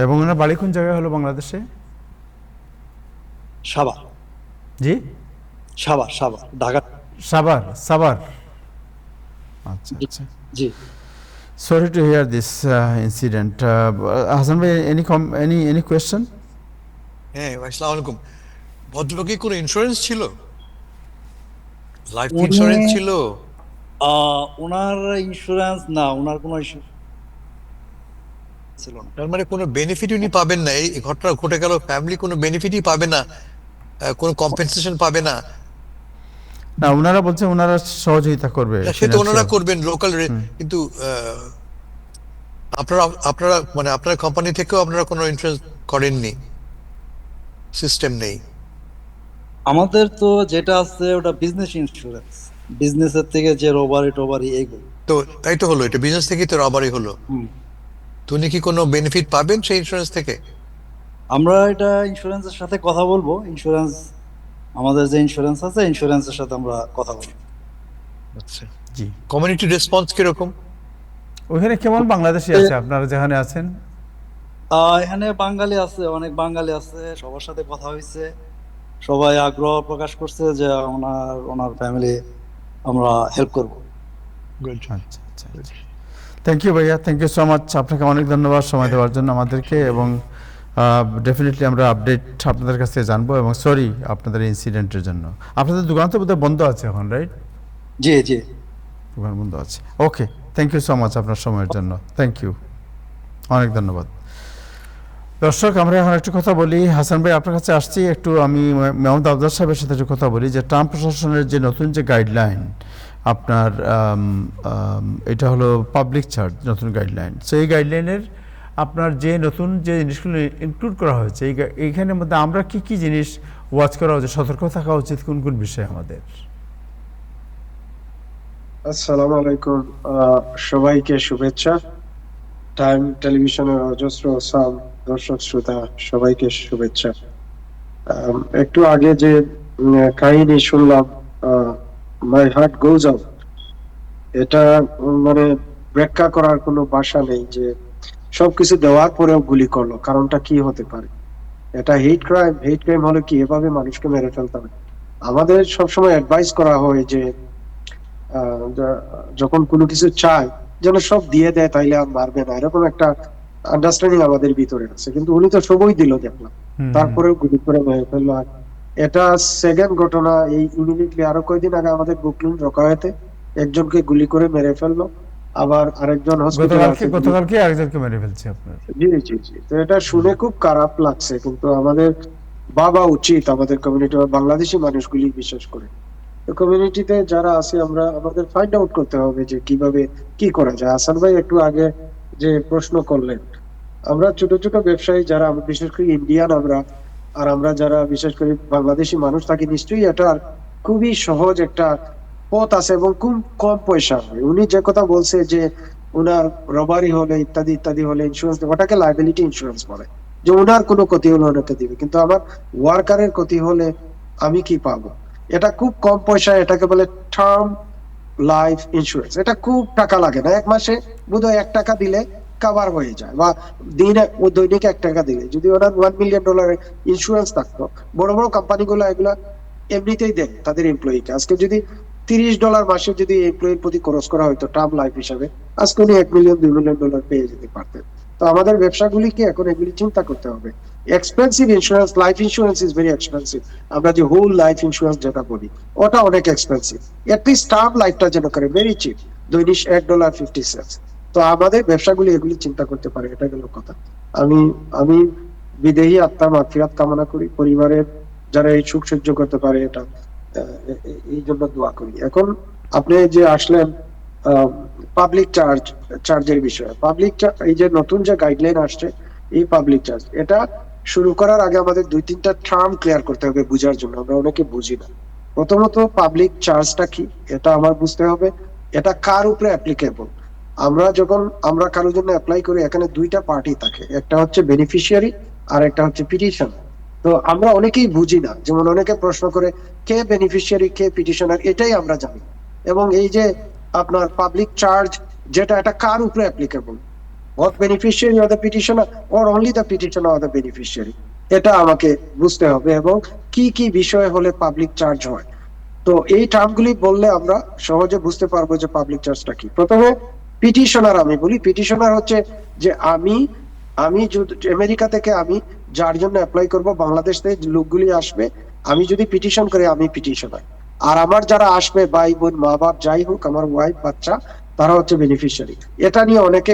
এবং ওনার বাড়ি কোন জায়গায় হলো বাংলাদেশে? সাভার, জি, সাভার, সাভার, ঢাকা। সাভার, সাভার। আচ্ছা জি, আচ্ছা। জি। Sorry to hear this incident. Hassan bhai, any question? হ্যাঁ, আসসালামু আলাইকুম। ভদ্রলোকের কোনো ইন্স্যুরেন্স ছিল? লাইফ উনি ইন্স্যুরেন্স ছিল? ওনার ইন্স্যুরেন্স না, ওনার কোনো ইন্স্যুরেন্স ছিল না। তার মানে কোনো বেনিফিট উনি পাবেন না, এই ঘটনা ঘটে গেল, ফ্যামিলি কোনো বেনিফিটই পাবে না, কোনো কম্পেনসেশন পাবে না? না, ওনারা বলছে ওনারা সহযোগিতা করবে সে তো ওনারা financial। করবেন লোকাল, হুম। কিন্তু আপনারা আপনারা মানে আপনার কোম্পানি থেকেও আপনারা কোনো ইন্স্যুরেন্স করেননি, সিস্টেম নেই? আমাদের তো যেটা আছে ওটা বিজনেস ইন্স্যুরেন্স, বিজনেসের থেকে যে রোবারি টোবারি এগুলো। তো তাই তো হলো, এটা বিজনেস থেকেই তো রবারি হলো। হুম। তো উনি কি কোনো বেনিফিট পাবেন সেই ইন্স্যুরেন্স থেকে? আমরা এটা ইন্স্যুরেন্সের সাথে কথা বলবো, ইন্স্যুরেন্স আমাদের যে ইন্স্যুরেন্স আছে ইন্স্যুরেন্সের সাথে আমরা কথা বলবো। আচ্ছা, জি। কমিউনিটি রেসপন্স কিরকম? ওখানে কেমন বাংলাদেশি আছে আপনারা যেখানে আছেন? এখানে বাঙালি আছে, অনেক বাঙালি আছে, সবার সাথে কথা হয়েছে, সবাই আগ্রহ প্রকাশ করছে যে ওনার ফ্যামিলি আমরা হেল্প করব। গুড। আচ্ছা আচ্ছা আচ্ছা। থ্যাংক ইউ ভাইয়া, থ্যাংক ইউ সো মাচ। আপনাকে অনেক ধন্যবাদ সময় দেওয়ার জন্য আমাদেরকে, এবং ডেফিনেটলি আমরা আপডেট আপনাদের কাছ থেকে জানবো, এবং সরি আপনাদের ইনসিডেন্টের জন্য। আপনাদের দোকান তো বোধহয় বন্ধ আছে এখন, রাইট? জি, জি। দোকান বন্ধ আছে। ওকে, থ্যাংক ইউ সো মাচ আপনার সময়ের জন্য, থ্যাংক ইউ, অনেক ধন্যবাদ। দর্শক, আমরা এখন একটু কথা বলি। হাসান ভাই, আপনার কাছে আসছি একটু, আমি মেহমুদ আফজাল সাহেবের সাথে একটু কথা বলি যে ট্রাম্প প্রশাসনের যে নতুন যে গাইডলাইন আপনার, এটা হলো পাবলিক চার্জ নতুন গাইডলাইন। সো এই গাইডলাইনের আপনার যে নতুন যে জিনিসগুলো ইনক্লুড করা হয়েছে, এইখানের মধ্যে আমরা কি কি জিনিস ওয়াচ করা উচিত, সতর্ক থাকা উচিত, কোন কোন বিষয়ে আমাদের? আসসালামু আলাইকুম, সবাইকে শুভেচ্ছা। টাইম টেলিভিশনের অজস্র সাল দর্শক শ্রোতা সবাইকে শুভেচ্ছা। একটু আগে যে কাহিনী শুনলাম, মাই হার্ট গোজ আউট। এটা মানে ব্যাখ্যা করার কোনো ভাষা নেই যে সবকিছু দেওয়ার পরেও গুলি করলো, কারণটা কি হতে পারে? এটা হেট ক্রাইম। হেট ক্রাইম হলে কি এভাবে মানুষকে মেরে ফেলতে হবে? আমাদের সবসময় অ্যাডভাইস করা হয় যে যখন কোনো কিছু চায় যেন সব দিয়ে দেয়, তাইলে আর মারবে না, এরকম একটা আন্ডারস্ট্যান্ডিং আমাদের ভিতরে আছে। কিন্তু উনি তো সবই দিল দেখলাম, তারপরেও গুলি করে মেরে ফেললো। আর এটা সেকেন্ড ঘটনা, এই ইমিডিয়েটলি আরো কয়েকদিন আগে আমাদের বুকলিন রকায়েতে একজনকে গুলি করে মেরে ফেললো, আবার আরেকজন হসপিটালে আছে। গতকালকে আরেকজনকে মেরে ফেলছে আপনার। জি, জি, জি। তো এটা শুনে খুব খারাপ লাগছে, কিন্তু আমাদের ভাবা উচিত, আমাদের কমিউনিটি বা বাংলাদেশি মানুষগুলি বিশেষ করে কমিউনিটিতে যারা আছে, আমরা আমাদের ফাইন্ড আউট করতে হবে যে কিভাবে কি করা যায়। হাসান ভাই একটু আগে যে প্রশ্ন করলেন, আমরা ছোট ছোট ব্যবসায়ী যারা, বিশেষ করে ইন্ডিয়ান আমরা যারা বিশেষ করে বাংলাদেশি মানুষ থাকি, নিশ্চয়ই এটা খুবই সহজ একটা পথ আছে এবং খুব কম পয়সা হয়। উনি যে কথা বলছে যে উনার রবারি হলে ইত্যাদি ইত্যাদি হলে ইন্স্যুরেন্স, ওটাকে লায়াবিলিটি ইন্স্যুরেন্স বলে, যে উনার কোনো ক্ষতি হলে ওনাকে দিবে, কিন্তু আমার ওয়ার্কারের ক্ষতি হলে আমি কি পাবো? এটা খুব কম পয়সা, এটাকে বলে টার্ম লাইফ ইন্স্যুরেন্স। এটা খুব টাকা লাগে না, এক মাসে বোধহয় 1 টাকা দিলে কভার হয়ে যায়, বা দিনে দৈনিক 1 টাকা দিলে। যদি ওনার $1 মিলিয়ন ইন্স্যুরেন্স থাকতো, বড় বড় কোম্পানিগুলো এগুলা এমনিতেই দেয় তাদের এমপ্লয়িকে। আজকে যদি $30 মাসে যদি এমপ্লয়ির প্রতি খরচ করা হয়তো টার্ম লাইফ হিসাবে, আজকে উনি $1 মিলিয়ন $2 মিলিয়ন পেয়ে যেতে পারতেন। তো আমাদের ব্যবসাগুলিকে এখন এগুলি চিন্তা করতে হবে। Expensive insurance, life insurance is very expensive. আমরা যে হোল লাইফ ইন্স্যুরেন্স যেটা বলি, ওটা অনেক এক্সপেন্সিভ। এটলিস্ট টার্ম লাইফটা যেন করে ভেরি চিপ, দৈনিক $1.50। তো আমাদের ব্যবসাগুলি এগুলি চিন্তা করতে পারে, এটা গেল কথা। আমি আমি বিদেহী আত্মার মাগফিরাত কামনা করি, পরিবারের যারা এই সুখ সহ্য করতে পারে, এটা এই জন্য দোয়া করি। এখন আপনি যে আসলেন পাবলিক চার্জের বিষয়ে, এই যে নতুন যে গাইডলাইন আসছে, এই পাবলিক চার্জ, এটা শুরু করার আগে আমাদের 2-3টা টার্ম ক্লিয়ার করতে হবে বুঝার জন্য, আমরা অনেকে বুঝি না। প্রথমত পাবলিক চার্জটা কি, এটা আমার বুঝতে হবে, এটা কার উপরে অ্যাপ্লিকেবল। আমরা কারোর জন্য অ্যাপ্লাই করি, এখানে 2টা পার্টি থাকে, একটা হচ্ছে বেনিফিশিয়ারি আর একটা হচ্ছে পিটিশন। তো আমরা অনেকেই বুঝি না, যেমন অনেকে প্রশ্ন করে কে বেনিফিশিয়ারি কে পিটিশনার, এটাই আমরা জানি। এবং এই যে আপনার পাবলিক চার্জ, যেটা এটা কার উপরে applicable, both beneficiary or the petitioner or only the petitioner or the beneficiary, এটা আমাকে বুঝতে হবে। এবং কি কি বিষয় হলে পাবলিক চার্জ হয়, তো এই টার্মগুলি বললে আমরা সহজে বুঝতে পারবো যে পাবলিক চার্জটা কি। প্রথমে পিটিশনার আমি বলি। পিটিশনার হচ্ছে যে আমি আমেরিকা থেকে আমি যার জন্য অ্যাপ্লাই করব, বাংলাদেশ থেকে লোকগুলি আসবে, আমি যদি পিটিশন করি আমি পিটিশনার। আর আমার যারা আসবে, ভাই বোন মা বাপ যাই হোক, আমার ওয়াইফ বাচ্চা, তারা হচ্ছে বেনিফিশিয়ারি। এটা নিয়ে অনেকে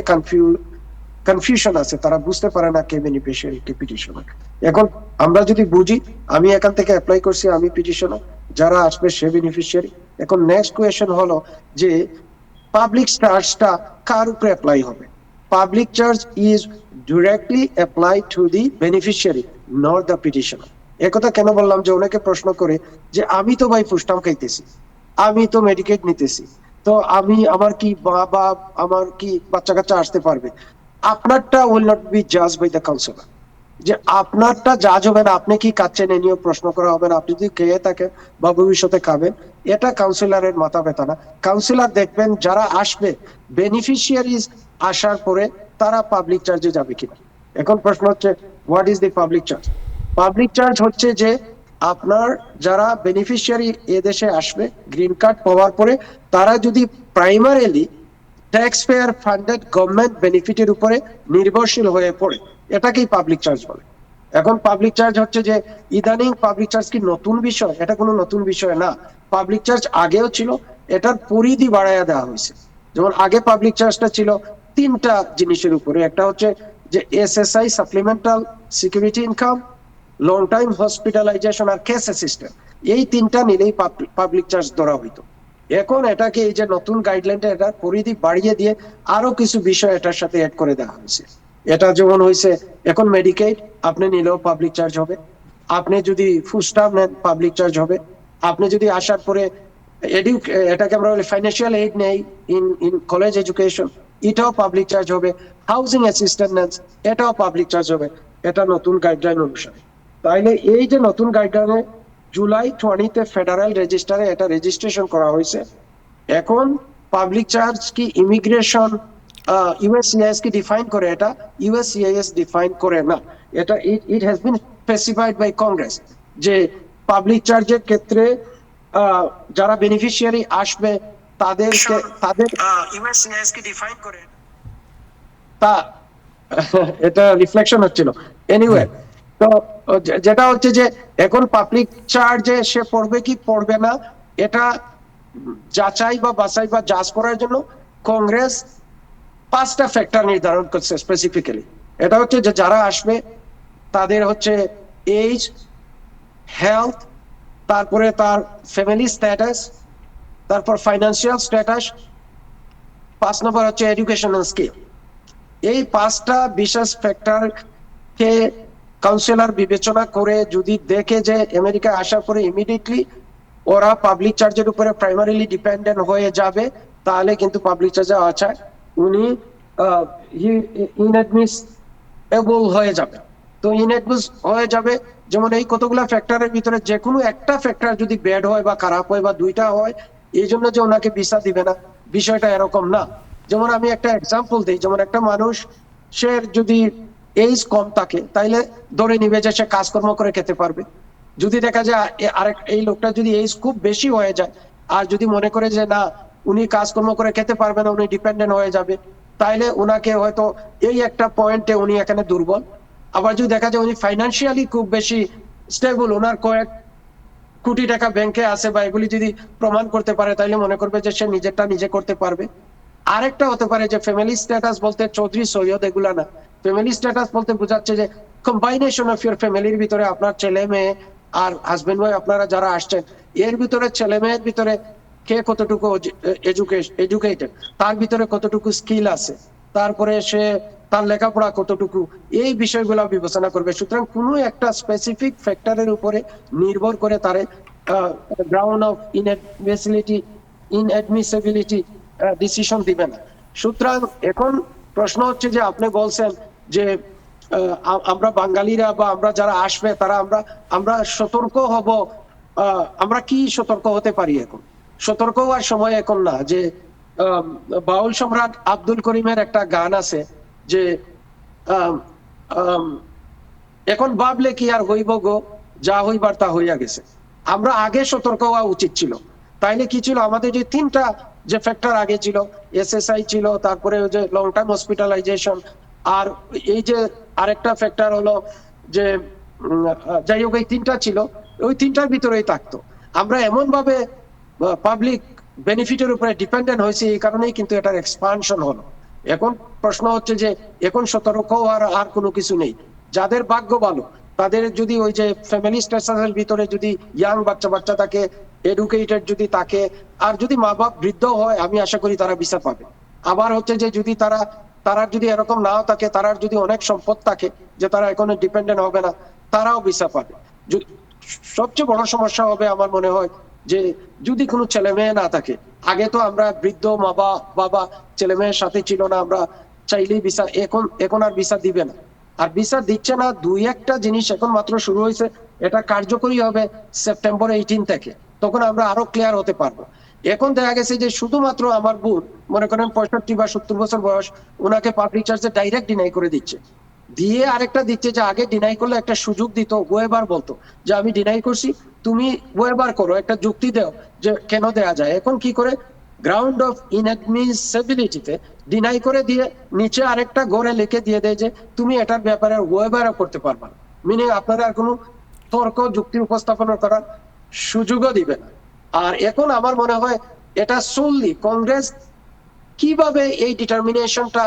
কনফিউশন আছে, তারা বুঝতে পারে না কে বেনিফিশিয়ারি কে পিটিশনার। এখন আমরা যদি বুঝি, আমি এখান থেকে অ্যাপ্লাই করছি, আমি পিটিশনার, যারা আসবে সে বেনিফিশিয়ারি। এখন নেক্সট কোয়েশ্চেন হলো যে পাবলিক চার্জটা কার উপরে অ্যাপ্লাই হবে? Public charge is directly apply to the beneficiary, not the petitioner. একথা কেন বললাম, যে অনেকে প্রশ্ন করে যে আমি তো ভাই ফুস্টাম খাইতেছি, আমি তো মেডিকেট নিতেছি, তো আমার কি বাবা, আমার কি বাচ্চা কাচ্চা আসতে পারবে? আপনারটা উইল নট বি জাজ বাই দ্য কাউন্সিলর। যে আপনারটা জাজ হবে না, আপনি কি খাচ্ছেন এ নিয়ে প্রশ্ন করা হবে না। আপনি যদি খেয়ে থাকেন বা ভবিষ্যতে খাবেন, এটা কাউন্সিলরের মাথা ব্যথা না। কাউন্সিলর দেখবেন যারা আসবে, বেনিফিশিয়ারিজ আসার পরে তারা পাবলিক চার্জে যাবে কিনা। এখন প্রশ্ন হচ্ছে what is the public charge? Public charge হচ্ছে যে আপনার যারা বেনিফিশিয়ারি এদেশে আসবে গ্রিন কার্ড পাওয়ার পরে, তারা যদি primarily tax payer funded government বেনিফিটের উপরে নির্ভরশীল হয়ে পড়ে, এটাকেই পাবলিক চার্জ বলে। এখন পাবলিক চার্জ হচ্ছে যে ইদানিং পাবলিক চার্জ কি নতুন বিষয়? এটা কোনো নতুন বিষয় না। পাবলিক চার্জ আগেও ছিল, এটার পরিধি বাড়াইয়া দেওয়া হয়েছে। যেমন আগে পাবলিক চার্জটা ছিল তিনটা জিনিসের উপরে। একটা হচ্ছে যে SSI, supplemental security income, long time hospitalization আর কেস অ্যাসিস্ট্যান্ট, এই তিনটা নিলেই পাবলিক চার্জ ধরা হইতো। এখন এটাকে এই যে নতুন গাইডলাইনটা, এটা পরিধি বাড়িয়ে দিয়ে আরো কিছু বিষয় এটার সাথে অ্যাড করে দেওয়া হয়েছে। এটা যেমন হয়েছে, এখন মেডিকেড আপনি নিলেও পাবলিক চার্জ হবে, আপনি যদি ফুডস্টাম্প নেন পাবলিক চার্জ হবে, আপনি যদি আসার পরে এটাকে আমরা বলি ফাইন্যান্সিয়াল এইড নেই ইন কলেজ এডুকেশন, এটাও পাবলিক চার্জ হবে। হাউজিং অ্যাসিস্ট্যান্স, এটাও পাবলিক চার্জ হবে, এটা নতুন গাইডলাইন অনুসারে। তাইলে এই যে নতুন গাইডলাইনে জুলাই 20-তে ফেডারেল রেজিস্টারে এটা রেজিস্ট্রেশন করা হয়েছে। এখন পাবলিক চার্জ কি ইমিগ্রেশন ইউএসসিআইএস কি ডিফাইন করে? এটা ইউএসসিআইএস ডিফাইন করে না। এটা it has been specified by Congress যে পাবলিক চার্জের ক্ষেত্রে যারা বেনিফিশিয়ারি আসবে তাদের ইউএসসিআইএস কি ডিফাইন করে, তা এটা রিফ্লেকশন হচ্ছিল। এনিওয়ে, তো যেটা হচ্ছে যে এখন পাবলিক চার্জে সে পড়বে কি পড়বে না, এটা যাচাই বা বাছাই বা জাজ করার জন্য কংগ্রেস 5টা ফ্যাক্টর নির্ধারণ করছে স্পেসিফিক্যালি। এটা হচ্ছে যে যারা আসবে তাদের হচ্ছে এজ, হেলথ, তারপরে তার ফ্যামিলি স্ট্যাটাস, তারপর ফাইন্যান্সিয়াল স্ট্যাটাস, 5 নম্বর হচ্ছে এডুকেশনাল স্কিল। এই 5টা বিশেষ ফ্যাক্টরকে কাউন্সিলর বিবেচনা করে যদি দেখে যে আমেরিকা আসার পরে ইমিডিয়েটলি ওরা পাবলিক চার্জের উপরে প্রাইমারিলি ডিপেন্ডেন্ট হয়ে যাবে, তাহলে কিন্তু পাবলিক চার্জে আছে উনি ইনঅ্যাডমিসেবল হয়ে যাবে। তো ইনঅ্যাডমিস হয়ে যাবে, যেমন এই কতগুলো ফ্যাক্টরের ভিতরে যে কোনো একটা ফ্যাক্টর যদি ব্যাড হয় বা খারাপ হয় বা দুইটা হয়, এই জন্য যে ওনাকে ভিসা দিবে না, বিষয়টা এরকম না। যেমন আমি একটা এক্সাম্পল দিই, যেমন একটা মানুষ সে যদি এজ কম থাকে তাইলে ধরে নিবে যে সে কাজকর্ম করে খেতে পারবে। যদি দেখা যায় আরেক এই লোকটা যদি এজ খুব বেশি হয়ে যায় আর যদি মনে করে যে না উনি কাজকর্ম করে খেতে পারবে না, উনি ডিপেন্ডেন্ট হয়ে যাবে, তাইলে উনাকে হয়তো এই একটা পয়েন্টে উনি এখানে দুর্বল। আবার যদি দেখা যায় উনি ফাইন্যান্সিয়ালি খুব বেশি স্টেবল, ওনার কয়েক কোটি টাকা ব্যাংকে আছে বা এগুলি যদি প্রমাণ করতে পারে, তাইলে মনে করবে যে সে নিজেরটা নিজে করতে পারবে। আরেকটা হতে পারে যে ফ্যামিলি স্ট্যাটাস বলতে চৌধুরী সৈয়দ এগুলা না। ফ্যামিলি স্ট্যাটাস বলতে বোঝাচ্ছে যে কম্বাইনেশন অফ ইউর ফ্যামিলির ভিতরে আপনার ছেলে মেয়ে আর হাজবেন্ড ওয়াইফ আপনারা যারা আসছেন, এর ভিতরে ছেলে মেয়ের ভিতরে কে কতটুকু এডুকেটেড, তার ভিতরে কতটুকু স্কিল আছে, তারপরে সে তার লেখাপড়া কতটুকু, এই বিষয়গুলো বিবেচনা করবে। সুতরাং কোনো একটা স্পেসিফিক ফ্যাক্টরের উপরে নির্ভর করে তার গ্রাউন্ড অফ ইনঅ্যাডমিসিবিলিটি ডিসিশন দিবে না। সুতরাং এখন প্রশ্ন হচ্ছে যে আপনি বলছেন যে আমরা বাঙালিরা বা আমরা যারা আসবে তারা আমরা আমরা সতর্ক হব। আমরা কি সতর্ক হতে পারি এখন? সতর্ক হওয়ার সময় এখন না। যে বাউল সম্রাট আব্দুল করিমের একটা গান আছে যে আম, আম, এখন ভাবলে কি আর হইব গো, যা হইবার তা হইয়া গেছে। আমরা আগে সতর্ক হওয়া উচিত ছিল। তাইলে কি ছিল, আমাদের যে তিনটা যে ফ্যাক্টর আগে ছিল, এসএসআই ছিল, তারপরে ওই যে লং টার্ম হসপিটালাইজেশন, আর এই যে আরেকটা ফ্যাক্টর হলো যে যাই হোক এই তিনটা ছিল, ওই তিনটার ভিতরেই থাকতো। আমরা এমন ভাবে পাবলিক বেনিফিটের উপরে ডিপেন্ডেন্ট হয়েছে, এই কারণেই কিন্তু এটার এক্সপানশন হলো। এখন প্রশ্ন হচ্ছে যে এখন সতর্ক হওয়ার আর কোনো কিছু নেই। যাদের ভাগ্য ভালো তাদের যদি ওই যে ফ্যামিলি স্ট্যাটাসের ভিতরে যদি ইয়াং বাচ্চা বাচ্চা থাকে, এডুকেটেড যদি থাকে, আর যদি মা বাপ বৃদ্ধ হয়, আমি আশা করি তারা ভিসা পাবে। আবার হচ্ছে যে যদি তারা যদি এরকম নাও থাকে, তারার যদি অনেক সম্পদ থাকে যে তারা এখন ডিপেন্ডেন্ট হবে না, তারাও ভিসা পাবে। সবচেয়ে বড় সমস্যা হবে আমার মনে হয় যে যদি কোনো ছেলে মেয়ে না থাকে। আগে তো আমরা বৃদ্ধ মা বাবা ছেলে মেয়ের সাথে ছিল না, আমরা চাইলেই ভিসা, এখন আর ভিসা দিবে না। আর ভিসা দিচ্ছে না, দুই একটা জিনিস এখন মাত্র শুরু হয়েছে, এটা কার্যকরী হবে সেপ্টেম্বর 18 থেকে, তখন আমরা আরো ক্লিয়ার হতে পারবো। এখন দেখা গেছে যে শুধুমাত্র আমার বোন, মনে করেন 65 বা 70 বছর বয়স, ওনাকে পাবলিক চার্জে ডাইরেক্ট ডিনাই করে দিচ্ছে। দিয়ে আরেকটা দিচ্ছে যে আগে ডিনাই করলে একটা সুযোগ দিত, ওয়েবার বলতো যে আমি ডিনাই করছি, তুমি ওয়েবার করো, একটা যুক্তি দাও যে কেন দেয়া যায়। এখন কি করে, গ্রাউন্ড অফ ইনঅ্যাডমিসিবিলিটিতে ডিনাই করে দিয়ে নিচে আরেকটা ঘরে লিখে দিয়ে দেয় যে তুমি এটার ব্যাপারে ওয়েবারও করতে পারবা না। মিনিং আপনারা আর কোনো তর্ক যুক্তি উপস্থাপন করার সুযোগও দিবে না। আর এখন আমার মনে হয় এটা solely কংগ্রেস কিভাবে এই ডিটারমিনেশনটা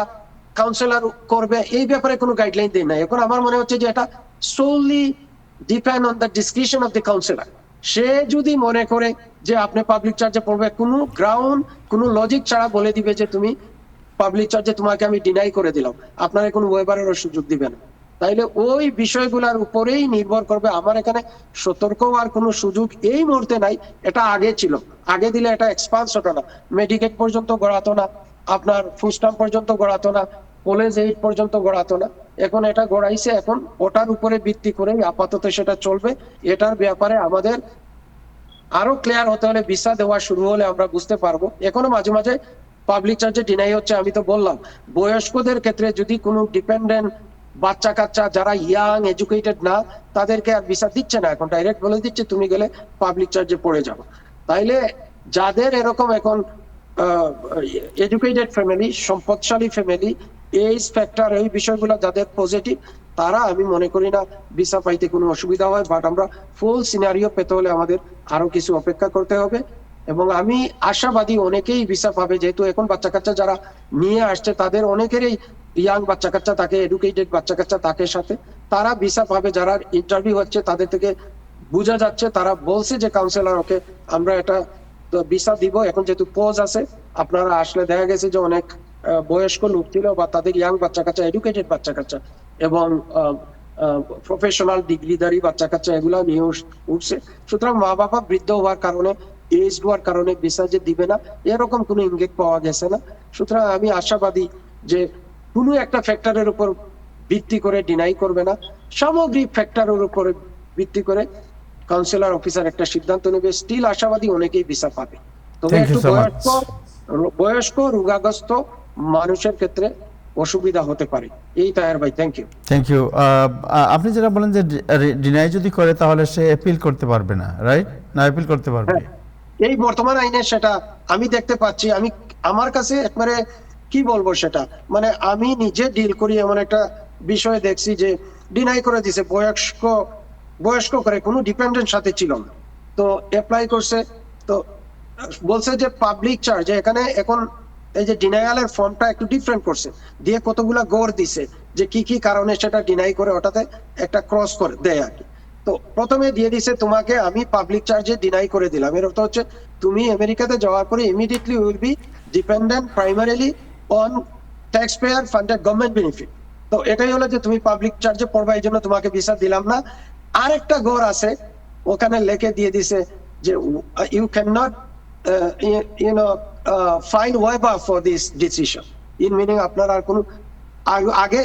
কাউন্সিলর করবে এই ব্যাপারে কোনো গাইডলাইন দেয় না। এখন আমার মনে হচ্ছে যে এটা solely depend on the discretion of the councillor। সে যদি মনে করে যে আপনি পাবলিক চার্জে পড়বে, কোনো গ্রাউন্ড কোনো লজিক ছাড়া বলে দিবে যে তুমি পাবলিক চার্জে তোমাকে আমি ডিনাই করে দিলাম, আপনারা কোনো ওয়েবারেরও সুযোগ দিবে না। তাইলে ওই বিষয়গুলোর উপরেই নির্ভর করবে। আমার এখানে সতর্ক হওয়ার কোনো সুযোগ এই মুহূর্তে নাই, এটা আগে ছিল। আগে দিলে এটা এক্সপান্স হতো না, মেডিকেট পর্যন্ত গড়াতো না, আপনার ফুস্টাম পর্যন্ত গড়াতো না, কলেজ এইড পর্যন্ত গড়াতো না। এখন এটা গড়াইছে, এখন ওটার উপরে ভিত্তি করেই আপাতত সেটা চলবে। এটার ব্যাপারে আমাদের আরো ক্লিয়ার হতে হলে, ভিসা দেওয়া শুরু হলে আমরা বুঝতে পারবো। এখনো মাঝে মাঝে পাবলিক চার্জে ডিনাই হচ্ছে। আমি তো বললাম বয়স্কদের ক্ষেত্রে যদি কোনো ডিপেন্ডেন্ট বাচ্চা কাচ্চা যারা ইয়াং এডুকেটেড না, তাদেরকে আর ভিসা দিচ্ছে না, এখন ডাইরেক্ট বলে দিচ্ছে তুমি গেলে পাবলিক চার্জে পড়ে যাবো। তাইলে যাদের এরকম এখন এডুকেটেড ফ্যামিলি, সম্পদশালী ফ্যামিলি, এই ফ্যাক্টর এই বিষয়গুলো যাদের পজিটিভ, তারা আমি মনে করি না ভিসা পাইতে কোনো অসুবিধা হয়। বাট আমরা ফুল সিনারিও পেতে হলে আমাদের আরো কিছু অপেক্ষা করতে হবে। এবং আমি আশাবাদী অনেকেই ভিসা পাবে, যেহেতু এখন বাচ্চা কাচ্চা যারা নিয়ে আসছে তাদের অনেকেরই ইয়াং বাচ্চা কাচ্চা থাকে, এডুকেটেড বাচ্চা কাচ্চা থাকে সাথে, তারা ভিসা পাবে। যারা ইন্টারভিউ হচ্ছে তাদের থেকে বোঝা যাচ্ছে, তারা বলছে যে কাউন্সিলর ওকে আমরা এটা ভিসা দিব। এখন যেহেতু পোজ আছে, আপনারা আসলে দেখা গেছে যে অনেক বয়স্ক লোক ছিল বা তাদের ইয়াং বাচ্চা কাচ্চা, এডুকেটেড বাচ্চা কাচ্চা এবং প্রফেশনাল ডিগ্রিধারী বাচ্চা কাচ্চা এগুলা নিয়ে উঠছে। সুতরাং মা বাবা বৃদ্ধ হওয়ার কারণে, এজ হওয়ার কারণে ভিসা যে দিবে না এরকম কোনো ইঙ্গিত পাওয়া গেছে না। সুতরাং আমি আশাবাদী যে কোনো একটা ফ্যাক্টরের উপর ভিত্তি করে ডিনাই করবে না, সামগ্রিক ফ্যাক্টরের উপরে ভিত্তি করে কাউন্সিলর অফিসার একটা সিদ্ধান্ত নেবে। স্টিল আশাবাদী অনেকেই ভিসা পাবে। তবে Thank you একটু so much. বয়স্ক রোগাগ্রস্ত মানুষের ক্ষেত্রে অসুবিধা হতে পারে। এই তায়ার ভাই, থ্যাংক ইউ। Thank you. আপনি যেটা বলেন যে ডিনাই যদি করে তাহলে সে অ্যাপিল করতে পারবে না, রাইট? না অ্যাপিল করতে পারবে? হ্যাঁ, এই বর্তমান আইনে সেটা আমি দেখতে পাচ্ছি। আমি আমার কাছে একবারে কি বলবো সেটা, মানে আমি নিজে ডিল করি এমন একটা বিষয় দেখছি যে ডিনাই করে দিছে, বয়স্ক করে কোনো ডিপেন্ডেন্ট সাথে ছিল না, তো অ্যাপ্লাই করছে, তো বলছে যে পাবলিক চার্জ এখানে এখন এই যে ডিনায়ালের ফর্মটা একটু ডিফারেন্ট করছে, দিয়ে কতগুলা গড় দিছে যে কি কি কারণে সেটা ডিনাই করে, ওটাতে একটা ক্রস করে দেয় আর কি। তো প্রথমে দিয়ে দিছে তোমাকে আমি পাবলিক চার্জে ডিনাই করে দিলাম, এর অর্থ হচ্ছে তুমি আমেরিকাতে যাওয়ার পরে immediately will be dependent primarily on tax payer funded government benefit. তো এটাই হলো যে তুমি পাবলিক চার্জে পড়বা, এই জন্য তোমাকে ভিসা দিলাম না। আরেকটা গড় আছে, ওখানে লেখে দিয়ে দিছে যে you can not file waiver for this decision. In meaning আপনার আর কোনো আগে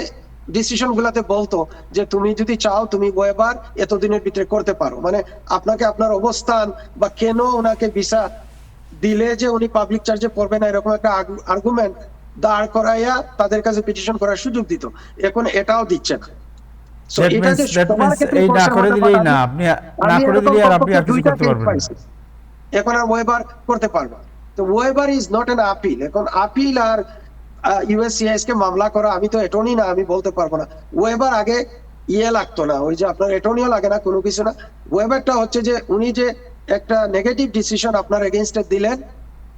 ডিসিশন গুলাতে বলতো যে তুমি যদি চাও তুমি ওয়েবার এতদিনের ভিতরে করতে পারো, মানে আপনাকে আপনার অবস্থান বা কেন ওনাকে ভিসা দিলে যে উনি পাবলিক চার্জে পড়বে না এরকম একটা আর্গুমেন্ট দাঁড় করাইয়া তাদের কাছে পিটিশন করার সুযোগ দিত। এখন এটাও দিচ্ছে না। So, That এটা যে means- that সবার means ক্ষেত্রে এই না possible করে হতে দিলেই পারে না, না। আপনি আমি না করে এরকম দিলে আর আপনি কমপক্ষে আর কিছু 2টা করতে case পারবেন না। পাইছি। এখন আর ওয়েবার করতে পারবা। তো weber is not an appeal. এখন আপিল আর ইউএসসিআইএস কে মামলা করা, আমি তো অ্যাটর্নি না, আমি বলতে পারবো না। ওয়েবার আগে লাগতো না, ওই যে আপনার অ্যাটর্নিও লাগে না, কোনো কিছু না। ওয়েবারটা হচ্ছে যে উনি যে একটা নেগেটিভ ডিসিশন আপনার এগেইনস্টে দিলেন,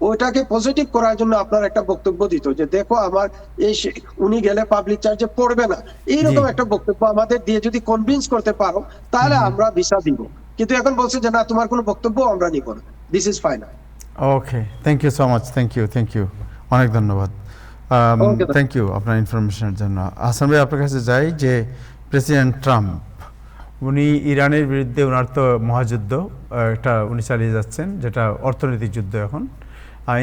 ওইটাকে পজিটিভ করার জন্য আপনার একটা বক্তব্য দিত যে দেখো আমার উনি গেলে পাবলিক চার্জে পড়বে না, এইরকম জি। একটা বক্তব্য আমাদের দিয়ে যদি কনভিন্স করতে পারো তাহলে আমরা ভিসা দিব। কিন্তু এখন বলছে যে না, তোমার কোনো বক্তব্য আমরা নিব না, this is final. Okay, thank you so much, thank you, অনেক ধন্যবাদ, Okay, থ্যাংক ইউ আপনার ইনফরমেশনের জন্য। হাসান ভাই, আপনার কাছে যাই যে প্রেসিডেন্ট ট্রাম্প উনি ইরানের বিরুদ্ধে ওনার তো মহাযুদ্ধ একটা উনি চালিয়ে যাচ্ছেন, যেটা অর্থনৈতিক যুদ্ধ এখন।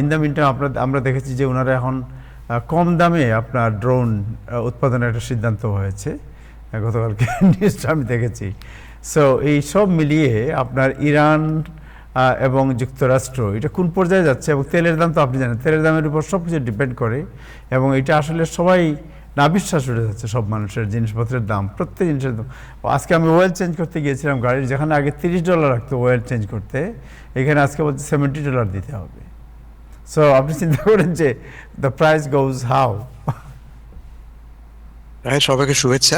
ইন দ্য মিন টাইম আমরা দেখেছি যে ওনারা এখন কম দামে আপনার ড্রোন উৎপাদনের একটা সিদ্ধান্ত হয়েছে, গতকালকে নিউজটা আমি দেখেছি। সো এই সব মিলিয়ে আপনার ইরান এবং যুক্তরাষ্ট্র এটা কোন পর্যায়ে যাচ্ছে, এবং তেলের দাম তো আপনি জানেন, তেলের দামের উপর সব কিছু ডিপেন্ড করে, এবং এটা আসলে সবাই না বিশ্বাস উঠে যাচ্ছে, সব মানুষের জিনিসপত্রের দাম, প্রত্যেক জিনিসের দাম। আজকে আমি অয়েল চেঞ্জ করতে গিয়েছিলাম গাড়ির, যেখানে আগে $30 লাগতো অয়েল চেঞ্জ করতে, এখানে আজকে বলছে $70 দিতে হবে। সো আপনি চিন্তা করেন যে দ্য প্রাইস গোজ হাউ। সবাইকে শুভেচ্ছা।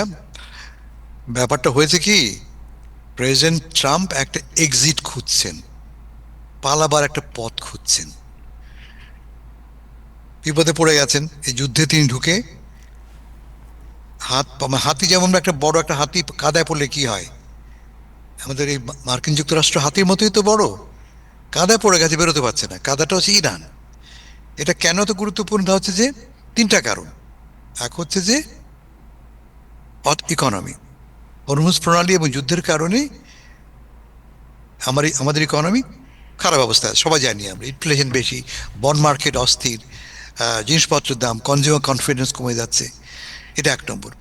ব্যাপারটা হয়েছে কি, প্রেসিডেন্ট ট্রাম্প একটা এক্সিট খুঁজছেন, পালাবার একটা পথ খুঁজছেন। বিপদে পড়ে গেছেন এই যুদ্ধে তিনি ঢুকে। হাতি যেমন একটা বড় একটা হাতি কাদায় পড়লে কি হয়, আমাদের এই মার্কিন যুক্তরাষ্ট্র হাতির মতোই তো বড়, কাদায় পড়ে গেছে, বেরোতে পারছে না। কাদাটা হচ্ছে ইরান। এটা কেন তো গুরুত্বপূর্ণ হচ্ছে যে 3টা কারণ। এক হচ্ছে যে ইকোনমি, হরমুজ প্রণালী এবং যুদ্ধের কারণে আমাদের ইকোনমি খারাপ অবস্থা, সবাই জানি আমরা। ইনফ্লেশন বেশি, বন্ড মার্কেট অস্থির, জিনিসপত্রের দাম, কনজিউমার কনফিডেন্স কমে যাচ্ছে, এটা 1 নম্বর।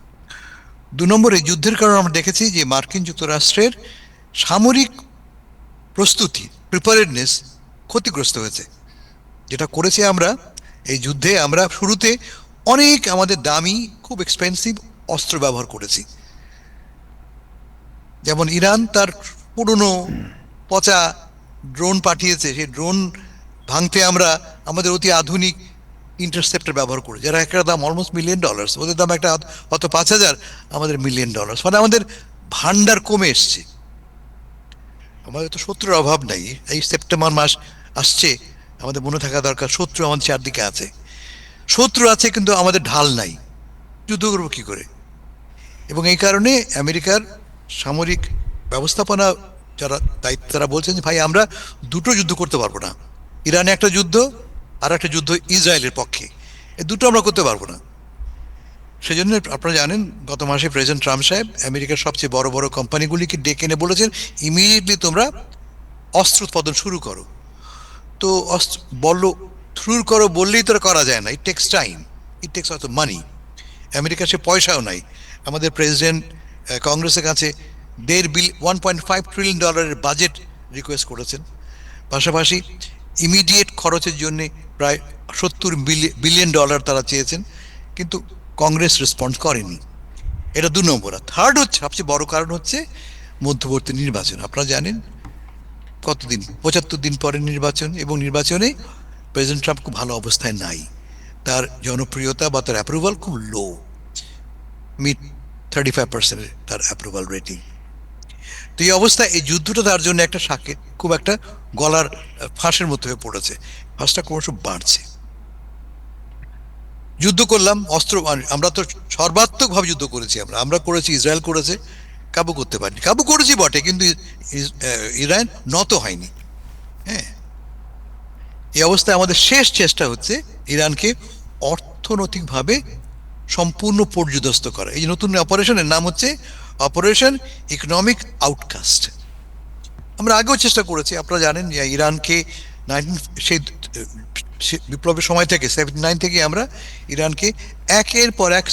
2 নম্বর, এই যুদ্ধের কারণে আমরা দেখেছি যে মার্কিন যুক্তরাষ্ট্রের সামরিক প্রস্তুতি, প্রিপারেডনেস ক্ষতিগ্রস্ত হয়েছে। যেটা করেছে আমরা এই যুদ্ধে, আমরা শুরুতে অনেক আমাদের দামি খুব এক্সপেন্সিভ অস্ত্র ব্যবহার করেছি। যেমন ইরান তার পুরনো পচা ড্রোন পাঠিয়েছে, সেই ড্রোন ভাঙতে আমরা আমাদের অতি আধুনিক ইন্টারসেপ্টর ব্যবহার করি, যারা একটা দাম অলমোস্ট $1 মিলিয়ন, ওদের দাম একটা হয়তো 5,000, আমাদের $1 মিলিয়ন। ফলে আমাদের ভান্ডার কমে এসছে। আমাদের তো শত্রুর অভাব নাই। এই সেপ্টেম্বর মাস আসছে, আমাদের মনে থাকা দরকার শত্রু আমাদের চারদিকে আছে। শত্রু আছে কিন্তু আমাদের ঢাল নাই, যুদ্ধ করবো কি করে? এবং এই কারণে আমেরিকার সামরিক ব্যবস্থাপনা যারা দায়িত্ব, তারা বলছেন যে ভাই আমরা দুটো যুদ্ধ করতে পারবো না, ইরানে একটা যুদ্ধ আর একটা যুদ্ধ ইসরায়েলের পক্ষে, এই দুটো আমরা করতে পারবো না। সেজন্য আপনারা জানেন গত মাসে প্রেসিডেন্ট ট্রাম্প সাহেব আমেরিকার সবচেয়ে বড় বড় কোম্পানিগুলিকে ডেকে এনে বলেছেন ইমিডিয়েটলি তোমরা অস্ত্র উৎপাদন শুরু করো। তো শুরু করো বললেই তো করা যায় না, it takes time, it takes অত মানি। আমেরিকার সে পয়সাও নাই। আমাদের প্রেসিডেন্ট কংগ্রেসের কাছে $1.5 ট্রিলিয়ন বাজেট রিকোয়েস্ট করেছেন। পাশাপাশি ইমিডিয়েট খরচের জন্য প্রায় $70 বিলিয়ন তারা চেয়েছেন, কিন্তু কংগ্রেস রেসপন্ড করেনি। এটা 2 নম্বর। আর 3rd হচ্ছে, সবচেয়ে বড় কারণ হচ্ছে মধ্যবর্তী নির্বাচন। আপনারা জানেন কতদিন, 75 দিন পরে নির্বাচন, এবং নির্বাচনে প্রেসিডেন্ট ট্রাম্প খুব ভালো অবস্থায় নাই। তার জনপ্রিয়তা বা তার অ্যাপ্রুভাল খুব লো, মিড 35% তার অ্যাপ্রুভাল রেটিং। তো এই অবস্থায় এই যুদ্ধটা তার জন্য একটা সাকে খুব একটা গলার ফাঁসের মতো হয়ে পড়েছে। ফাঁসটা ক্রমশ বাড়ছে। যুদ্ধ করলাম, অস্ত্র, আমরা তো সর্বাত্মকভাবে যুদ্ধ করেছি। আমরা করেছি, ইসরায়েল করেছে, কাবু করতে পারিনি। কাবু করেছি বটে, কিন্তু ইরান নত হয়নি। হ্যাঁ, এই অবস্থায় আমাদের শেষ চেষ্টা হচ্ছে ইরানকে অর্থনৈতিকভাবে সম্পূর্ণ পর্যুদস্ত করা। এই নতুন অপারেশনের নাম হচ্ছে অপারেশন ইকোনমিক আউটকাস্ট। আমরা আগেও চেষ্টা করেছি। আপনারা জানেন যে ইরানকে সেই বিপ্লবের সময় থেকে 79 থেকে আমরা ইরানকে একের পর এক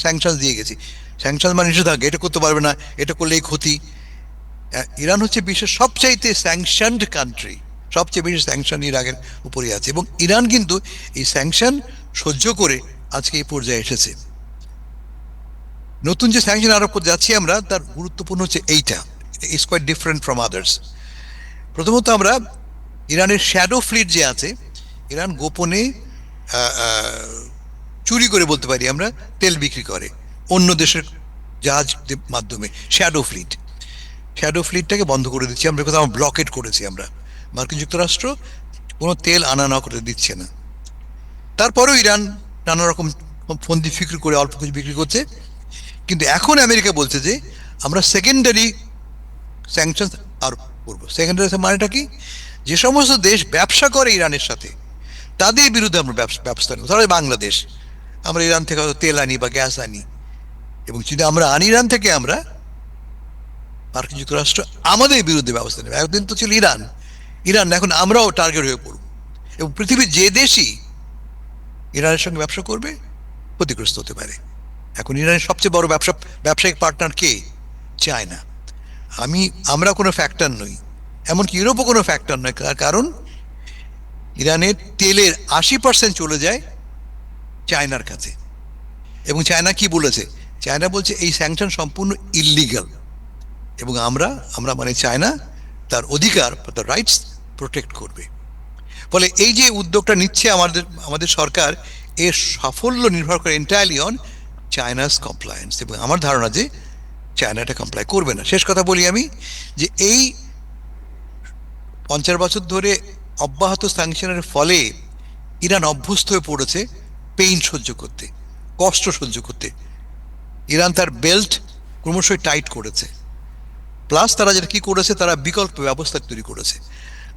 স্যাংশন দিয়ে গেছি। স্যাংশন মানে নিষেধাজ্ঞা, এটা করতে পারবে না, এটা করলেই ক্ষতি। ইরান হচ্ছে বিশ্বের সবচাইতে স্যাংশনড কান্ট্রি, সবচেয়ে বেশি স্যাংশন ইরাকের উপরে আছে, এবং ইরান কিন্তু এই স্যাংশন সহ্য করে আজকে এই পর্যায়ে এসেছে। নতুন যে স্যাংশন আরোপ করতে যাচ্ছি আমরা, তার গুরুত্বপূর্ণ হচ্ছে এইটা, is quite different from others. প্রথমত আমরা ইরানের শ্যাডো ফ্লিট যে আছে, ইরান গোপনে চুরি করে বলতে পারি আমরা তেল বিক্রি করে অন্য দেশের জাহাজ মাধ্যমে। শ্যাডো ফ্লিটটাকে বন্ধ করে দিচ্ছি আমরা, কোথাও ব্লকেট করেছি আমরা। মার্কিন যুক্তরাষ্ট্র কোনো তেল আনা না করে দিচ্ছে না। তারপরেও ইরান নানা রকম ফন্দি ফিক্রি করে অল্প কিছু বিক্রি করছে। কিন্তু এখন আমেরিকা বলছে যে আমরা সেকেন্ডারি স্যাংশন আরোপ করবো। সেকেন্ডারি মানেটা কি? যে সমস্ত দেশ ব্যবসা করে ইরানের সাথে তাদের বিরুদ্ধে আমরা ব্যবস্থা নেব। ধরো বাংলাদেশ, আমরা ইরান থেকে হয়তো তেল আনি বা গ্যাস আনি, এবং যদি আমরা আনি ইরান থেকে, আমরা মার্কিন যুক্তরাষ্ট্র আমাদের বিরুদ্ধে ব্যবস্থা নেবে। একদিন তো ছিল ইরান, এখন আমরাও টার্গেট হয়ে পড়ব, এবং পৃথিবীর যে দেশই ইরানের সঙ্গে ব্যবসা করবে ক্ষতিগ্রস্ত হতে পারে। এখন ইরানের সবচেয়ে বড় ব্যবসায়িক পার্টনার কে? চায়না। আমরা কোনো ফ্যাক্টর নই, এমনকি ইউরোপও কোনো ফ্যাক্টর নয়। তার কারণ ইরানের তেলের 80% চলে যায় চায়নার কাছে। এবং চায়না কি বলেছে? চায়না বলছে এই স্যাংশন সম্পূর্ণ ইললিগাল, এবং আমরা মানে চায়না তার অধিকার, তার রাইটস প্রোটেক্ট করবে। ফলে এই যে উদ্যোগটা নিচ্ছে আমাদের সরকার, এর সাফল্য নির্ভর করে এন্টায়ারলি অন চায়নাস কমপ্লায়েন্স, এবং আমার ধারণা যে চায়না এটা কমপ্লাই করবে না। শেষ কথা বলি আমি, যে এই 50 বছর ধরে অব্যাহত স্যাংশনের ফলে ইরান অভ্যস্ত হয়ে পড়েছে পেইন সহ্য করতে, কষ্ট সহ্য করতে। ইরান তার বেল্ট ক্রমশই টাইট করেছে। প্লাস তারা যেটা কি করেছে, তারা বিকল্প ব্যবস্থা তৈরি করেছে।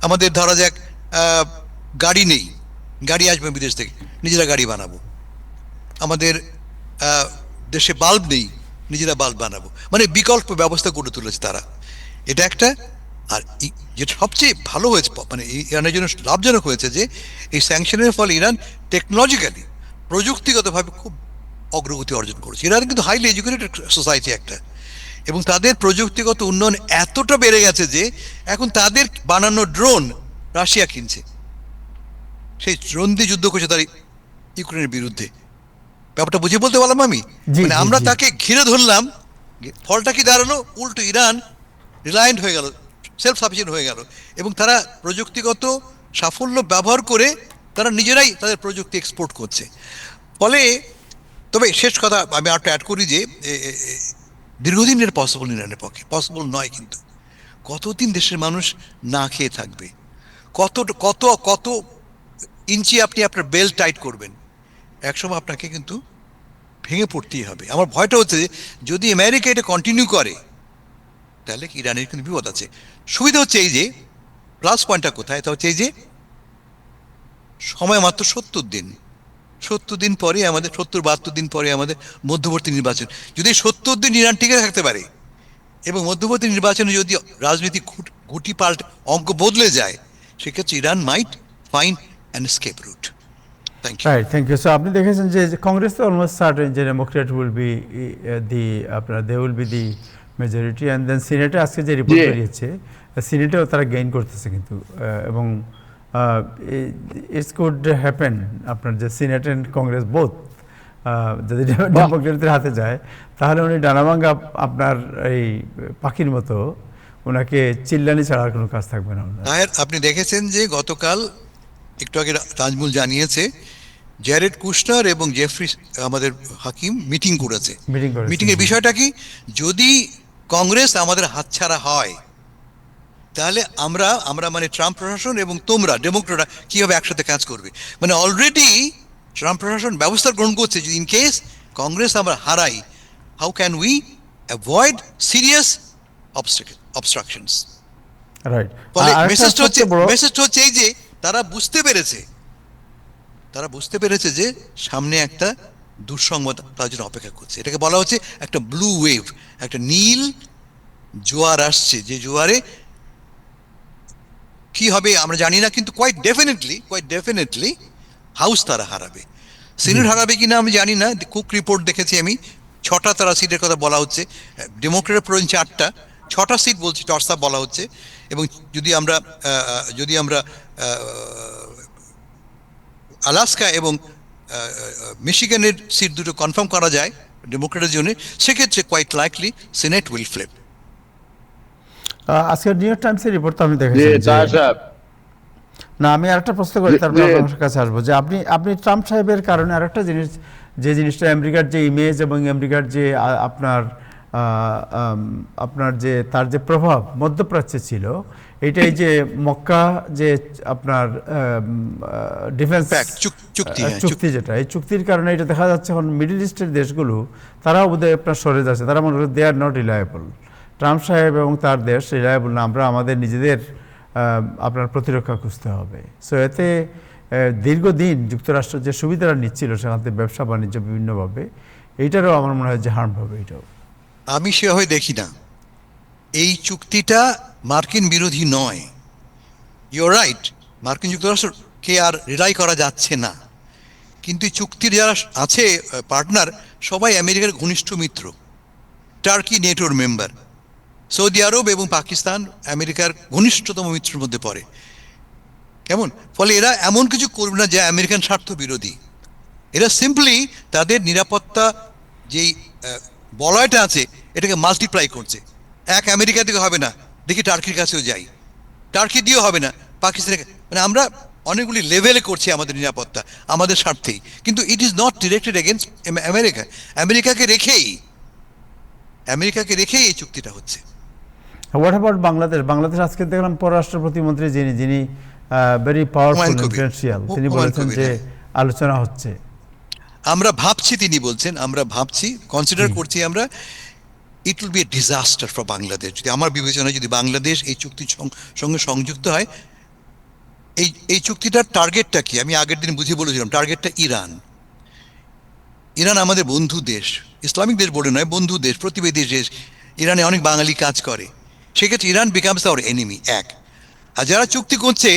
আমাদের ধরা যাক গাড়ি নেই, গাড়ি আসবে বিদেশ থেকে, নিজেরা গাড়ি বানাবো। আমাদের দেশে বাল্ব নেই, নিজেরা বাল্ব বানাবো। মানে বিকল্প ব্যবস্থা গড়ে তুলেছে তারা। এটা একটা। আর যেটা সবচেয়ে ভালো হয়েছে, মানে ইরানের জন্য লাভজনক হয়েছে, যে এই স্যাংশনের ফলে ইরান টেকনোলজিক্যালি, প্রযুক্তিগতভাবে খুব অগ্রগতি অর্জন করেছে। ইরান কিন্তু হাইলি এডুকেটেড সোসাইটি একটা, এবং তাদের প্রযুক্তিগত উন্নয়ন এতটা বেড়ে গেছে যে এখন তাদের বানানো ড্রোন রাশিয়া কিনছে। সেই ড্রোন দিয়ে যুদ্ধ করছে তার ইউক্রেনের বিরুদ্ধে। ব্যাপারটা বুঝে বলতে পারলাম আমি? মানে আমরা তাকে ঘিরে ধরলাম, ফলটা কি দাঁড়ালো? উল্টো ইরান রিলায়েন্ট হয়ে গেল, সেলফ সাফিসিয়েন্ট হয়ে গেল, এবং তারা প্রযুক্তিগত সাফল্য ব্যবহার করে তারা নিজেরাই তাদের প্রযুক্তি এক্সপোর্ট করছে। ফলে তবে শেষ কথা আমি আরটা অ্যাড করি, যে দীর্ঘদিনের পসিবল ইরানের পক্ষে পসিবল নয়। কিন্তু কতদিন দেশের মানুষ না খেয়ে থাকবে? কত কত কত ইঞ্চি আপনি আপনার বেল্ট টাইট করবেন? একসময় আপনাকে কিন্তু ভেঙে পড়তেই হবে। আমার ভয়টা হচ্ছে যে যদি আমেরিকা এটা কন্টিনিউ করে, তাহলে ইরানের কিন্তু বিপদ আছে। সুবিধা হচ্ছে এই যে, প্লাস পয়েন্টটা কোথায়, তা হচ্ছে এই যে সময় মাত্র 70 দিন। 70 দিন পরে আমাদের, 70-72 দিন পরে আমাদের মধ্যবর্তী নির্বাচন। যদি 70 দিন ইরান টিকে থাকতে পারে, এবং মধ্যবর্তী নির্বাচনে যদি রাজনৈতিক গুটি পাল্টে অঙ্ক বদলে যায়, সেক্ষেত্রে Iran might find an escape route. Right, thank you. So আপনি দেখেছেন যে কংগ্রেস অলমোস্ট সার্টেন যে Democrat will be they will be the majority, and then সিনেটে আজকে যে রিপোর্ট বেরিয়েছে, সিনেটেও তারা গেইন করতেছে কিন্তু, এবং ইটস কুড হ্যাপেন আপনার যে সিনেট অ্যান্ড কংগ্রেস বোথ যদি ডেমোক্রেটদের হাতে যায়, তাহলে উনি ডানাভাঙ্গা আপনার এই পাখির মতো, ওনাকে চিল্লানি ছাড়া আর কোনো কাজ থাকবে না। আপনি দেখেছেন যে গতকাল একটু আগে তাজমুল জানিয়েছে, জ্যারেড কুশনার এবং জেফরি আমাদের হাকিম মিটিং করেছে। মিটিং এর বিষয়টা কি? যদি কংগ্রেস আমাদের হাতছাড়া হয়, তাহলে আমরা মানে ট্রাম্প প্রশাসন এবং তোমরা ডেমোক্রেটরা কিভাবে একসাথে কাজ করবে। মানে অলরেডি ট্রাম্প প্রশাসন ব্যবস্থা গ্রহণ করছে, যে ইন কেস কংগ্রেস আমরা হারাই, how can we avoid serious obstructions. Right. ফলে মেসেজটা হচ্ছে এই যে তারা বুঝতে পেরেছে যে সামনে একটা দুঃসংবাদ তার জন্য অপেক্ষা করছে। এটাকে বলা হচ্ছে একটা ব্লু ওয়েভ, একটা নীল জোয়ার আসছে, যে জোয়ারে কি হবে আমরা জানি না, কিন্তু কোয়াইট ডেফিনেটলি হাউস তারা হারাবে। সিনেট হারাবে কিনা আমি জানি না, কুক রিপোর্ট দেখেছি আমি, 6টা তারা সিটের কথা বলা হচ্ছে, ডেমোক্রেটের প্রয়োজন 4টা, 6টা সিট বলছি টর্সা বলা হচ্ছে। এবং যদি আমরা আলাস্কা এবং মিশিগানের সিট দুটো কনফার্ম করা যায় ডেমোক্রেটের জন্য, সেক্ষেত্রে quite likely Senate will flip. আজকের নিউ ইয়র্ক টাইমসের রিপোর্ট তো আমি জি দেখেছি তাহের সাহেব, না, আমি আরেকটা প্রশ্ন করি, তারপর জি। আপনার কাছে আসবো যে আপনি ট্রাম্প সাহেবের কারণে আরেকটা জিনিস, যে জিনিসটা আমেরিকার যে ইমেজ এবং আমেরিকার যে আপনার যে তার যে প্রভাব মধ্যপ্রাচ্যে ছিল, এটাই যে মক্কা যে আপনার ডিফেন্স চুক্তি, চুক্তি, যেটা এই চুক্তির কারণে এটা দেখা যাচ্ছে এখন মিডল ইস্টের দেশগুলো তারাও বোধহয় আপনার সরে যাচ্ছে, তারা মনে করে দে আর নট রিলায়েবল। ট্রাম্প সাহেব এবং তার দেশ রিলায়েবল না, আমরা আমাদের নিজেদের আপনার প্রতিরক্ষা খুঁজতে হবে। সো এতে দীর্ঘদিন যুক্তরাষ্ট্র যে সুবিধাটা নিচ্ছিল সেখান থেকে ব্যবসা বাণিজ্য বিভিন্নভাবে, এইটারও আমার মনে হয় যে হার্ম হবে এটাও। আমি সেভাবে দেখি না। এই চুক্তিটা মার্কিন বিরোধী নয়, ইউর রাইট, মার্কিন যুক্তরাষ্ট্রকে আর রিলাই করা যাচ্ছে না, কিন্তু এই চুক্তির যারা আছে পার্টনার সবাই আমেরিকার ঘনিষ্ঠ মিত্র। টার্কি নেটোর মেম্বার, সৌদি আরব এবং পাকিস্তান আমেরিকার ঘনিষ্ঠতম মিত্রের মধ্যে পড়ে। কেমন? ফলে এরা এমন কিছু করবে না যা আমেরিকান স্বার্থ বিরোধী। এরা সিম্পলি তাদের নিরাপত্তা যেই বলয়টা আছে এটাকে মাল্টিপ্লাই করছে। এক আমেরিকা থেকে হবে না, দেখি টার্কির কাছেও যাই, টার্কি দিয়েও হবে না, পাকিস্তানের, মানে আমরা অনেকগুলি লেভেলে করছি আমাদের নিরাপত্তা আমাদের স্বার্থেই, কিন্তু it is not directed against America. আমেরিকাকে রেখেই এই চুক্তিটা হচ্ছে। What about Bangladesh? বাংলাদেশ আজকে দেখলাম পররাষ্ট্র প্রতিমন্ত্রী যিনি ভেরি পাওয়ারফুল ইনফ্লুয়েন্সিয়াল, তিনি বলেছেন যে আলোচনা হচ্ছে। আমরা ভাবছি, তিনি বলছেন আমরা ভাবছি, কনসিডার করছি আমরা। It will B a disaster for Bangladesh যদি, আমার বিবেচনায় যদি বাংলাদেশ এই চুক্তির সঙ্গে সংযুক্ত হয়। এই চুক্তিটার টার্গেটটা কি আমি আগের দিন বুঝিয়ে বলেছিলাম, টার্গেটটা ইরান। ইরান আমাদের বন্ধু দেশ, ইসলামিক দেশ বলে নয়, বন্ধু দেশ, প্রতিবেশী দেশ। ইরানে অনেক বাঙালি কাজ করে, সেক্ষেত্রে ইরান বিকামস আওয়ার এনিমি। এক, আর যারা চুক্তি করছে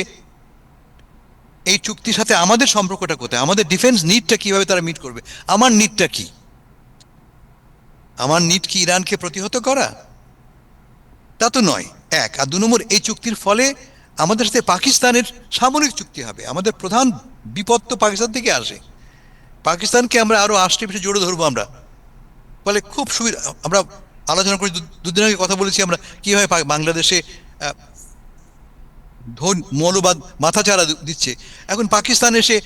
এই চুক্তির সাথে আমাদের সম্পর্কটা কোথায়, আমাদের ডিফেন্স নিডটা কিভাবে তারা মিট করবে। আমার নিডটা কি? আমার নিড কি ইরানকে প্রতিহত করা? তা তো নয়। এক, আর 2 নম্বর, এই চুক্তির ফলে আমাদের সাথে পাকিস্তানের সামরিক চুক্তি হবে। আমাদের প্রধান বিপদ তো পাকিস্তান থেকে আসে, পাকিস্তানকে আমরা আরো 8টি বিষয়ে জোরে ধরবো আমরা। ফলে খুব সুবিধা, আমরা আলোচনা করি, দুদিন আগে কথা বলেছি আমরা কিভাবে বাংলাদেশে মৌলবাদ মাথাচাড়া দিচ্ছে। এখন পাকিস্তান এসে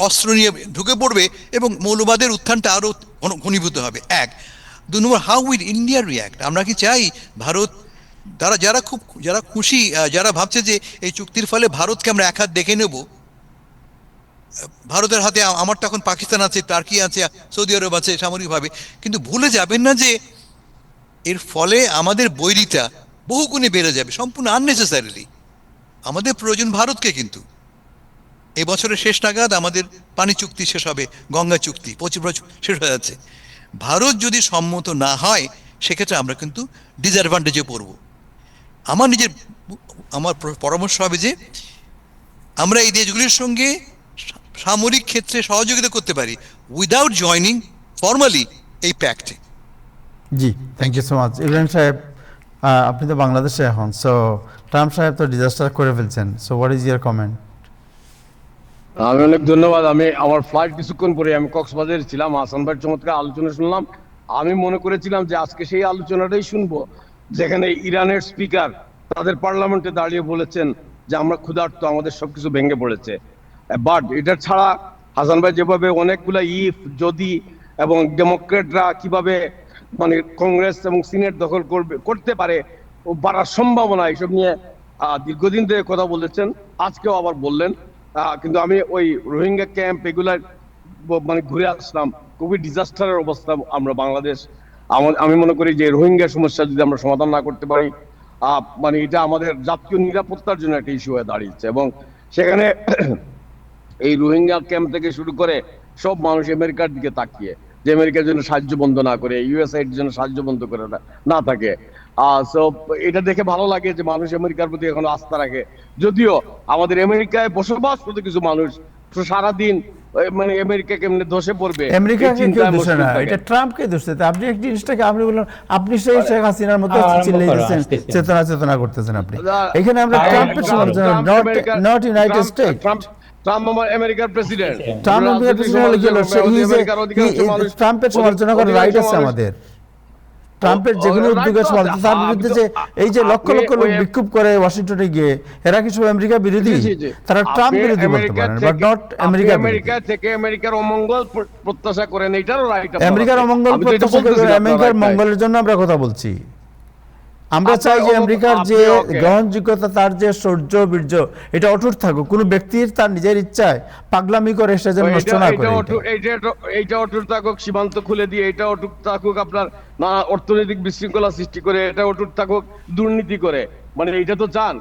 অস্ত্র নিয়ে ঢুকে পড়বে এবং মৌলবাদের উত্থানটা আরো ঘনীভূত হবে। এক। 2 নম্বর, হাউ উইল ইন্ডিয়া রিয়াক্ট? আমরা কি চাই ভারত, যারা খুশি, যারা ভাবছে যে এই চুক্তির ফলে ভারতকে আমরা এক হাত দেখে নেব, ভারতের হাতে আমার তো এখন পাকিস্তান আছে, টার্কি আছে, সৌদি আরব আছে সামরিকভাবে, কিন্তু ভুলে যাবেন না যে এর ফলে আমাদের বৈরিতা বহুগুণে বেড়ে যাবে সম্পূর্ণ আননেসেসারিলি। আমাদের প্রয়োজন ভারতকে, কিন্তু এই বছরের শেষ নাগাদ আমাদের পানি চুক্তি শেষ হবে, গঙ্গা চুক্তি 25 শেষ হয়ে যাচ্ছে। ভারত যদি সম্মত না হয় সেক্ষেত্রে আমরা কিন্তু ডিসঅ্যাডভান্টেজে পড়ব। আমার পরামর্শ হবে যে আমরা এই দেশগুলির সঙ্গে সামরিক ক্ষেত্রে সহযোগিতা করতে পারি উইদাউট জয়নিং ফর্মালি এই প্যাক্টে। জি, thank you so much. Ibrahim sahab, আপনি তো বাংলাদেশে এখন, সো ট্রাম্প সাহেব তো ডিজাস্টার করে ফেলছেন, so what is year comment? আমি অনেক ধন্যবাদ। আমি আমার ফ্লাইট কিছুক্ষণ পরে আমি কক্সবাজারে ছিলাম, হাসান ভাইয়ের চমৎকার আলোচনা শুনলাম। আমি মনে করেছিলাম যে আজকে সেই আলোচনাটাই শুনবো যেখানে ইরানের স্পিকার তাদের পার্লামেন্টে দাঁড়িয়ে বলেছেন যে আমরা ক্ষুধার্ত, আমাদের সবকিছু ভেঙে পড়েছে। বাট এটা ছাড়া হাসান ভাই যেভাবে অনেকগুলা ইফ, যদি এবং ডেমোক্রেটরা কিভাবে মানে কংগ্রেস এবং সিনেট দখল করতে পারে ও বাড়ার সম্ভাবনা, এসব নিয়ে দীর্ঘদিন ধরে কথা বলেছেন, আজকেও আবার বললেন। কিন্তু আমি ওই রোহিঙ্গা ক্যাম্প এগুলার মানে ঘুরে আসলাম, খুবই ডিজাস্টারের অবস্থা আমরা বাংলাদেশ। আমি মনে করি যে রোহিঙ্গা সমস্যা যদি আমরা সমাধান না করতে পারি, মানে এটা আমাদের জাতীয় নিরাপত্তার জন্য একটা ইস্যু হয়ে দাঁড়িয়েছে। এবং সেখানে এই রোহিঙ্গা ক্যাম্প থেকে শুরু করে সব মানুষ আমেরিকার দিকে তাকিয়ে, যে আমেরিকার জন্য সাহায্য বন্ধ না করে, ইউএসআইড জন্য সাহায্য বন্ধ করে না থাকে। সো এটা দেখে ভালো লাগে যে মানুষ আমেরিকার প্রতি এখন আস্থা রাখে। যদিও আমাদের আমেরিকায় বসবাসরত কিছু মানুষ সারাদিন মানে আমেরিকা কেমনে ধসে পড়বে আমেরিকাকে এই কেউ চিন্তায় দোষে মুশকিল না, থাকে। এটা ট্রাম্পকে দোষ দিতে। আপনি একটি জিনিসটাকে আপনি বললেন, আপনি সেই শেখ হাসিনার মতো আরম্ভ চিল্লাই করো, দিচ্ছেন, আসতেছি। চেতনা করতেছেন আপনি। না, এখানে আমরা ট্রাম্প- ট্রাম্পের সমালোচনা, নট ইউনাইটেড স্টেট। ট্রাম্প আমার আমেরিকার প্রেসিডেন্ট। ট্রাম্প আমেরিকার প্রেসিডেন্ট হলে কি হলো? ট্রাম্পের সমালোচনা করার রাইট আছে আমাদের। ট্রাম্পের যেগুলো উদ্যোগের সমালোচনা, তার বিরুদ্ধে যে এই যে লক্ষ লক্ষ লোক বিক্ষোভ করে ওয়াশিংটনে গিয়ে, এরা কি সব আমেরিকা বিরোধী? তারা ট্রাম্প বিরোধী বলতে পারেন, বাট নট আমেরিকা বিরোধী। আমেরিকা থেকে আমেরিকার অমঙ্গল প্রত্যাশা করেন, এটারও রাইট। আমেরিকার অমঙ্গল প্রত্যাশা করে আমেরিকার মঙ্গলের জন্য আমরা কথা বলছি। আমরা চাই যে আমেরিকার যে গ্রহণযোগ্যতা, তার যে শৌর্য বীর্য, এটা অটুট থাকুক। কোনো ব্যক্তির তার নিজের ইচ্ছায় পাগলামি করে সে যেন নষ্ট না করে। এইটা অটুট থাকুক, সীমান্ত খুলে দিয়ে এটা অটুট থাকুক, আপনার না অর্থনৈতিক বিশৃঙ্খলা সৃষ্টি করে এটা অটুট থাকুক, দুর্নীতি করে, মানে এইটা তো চান,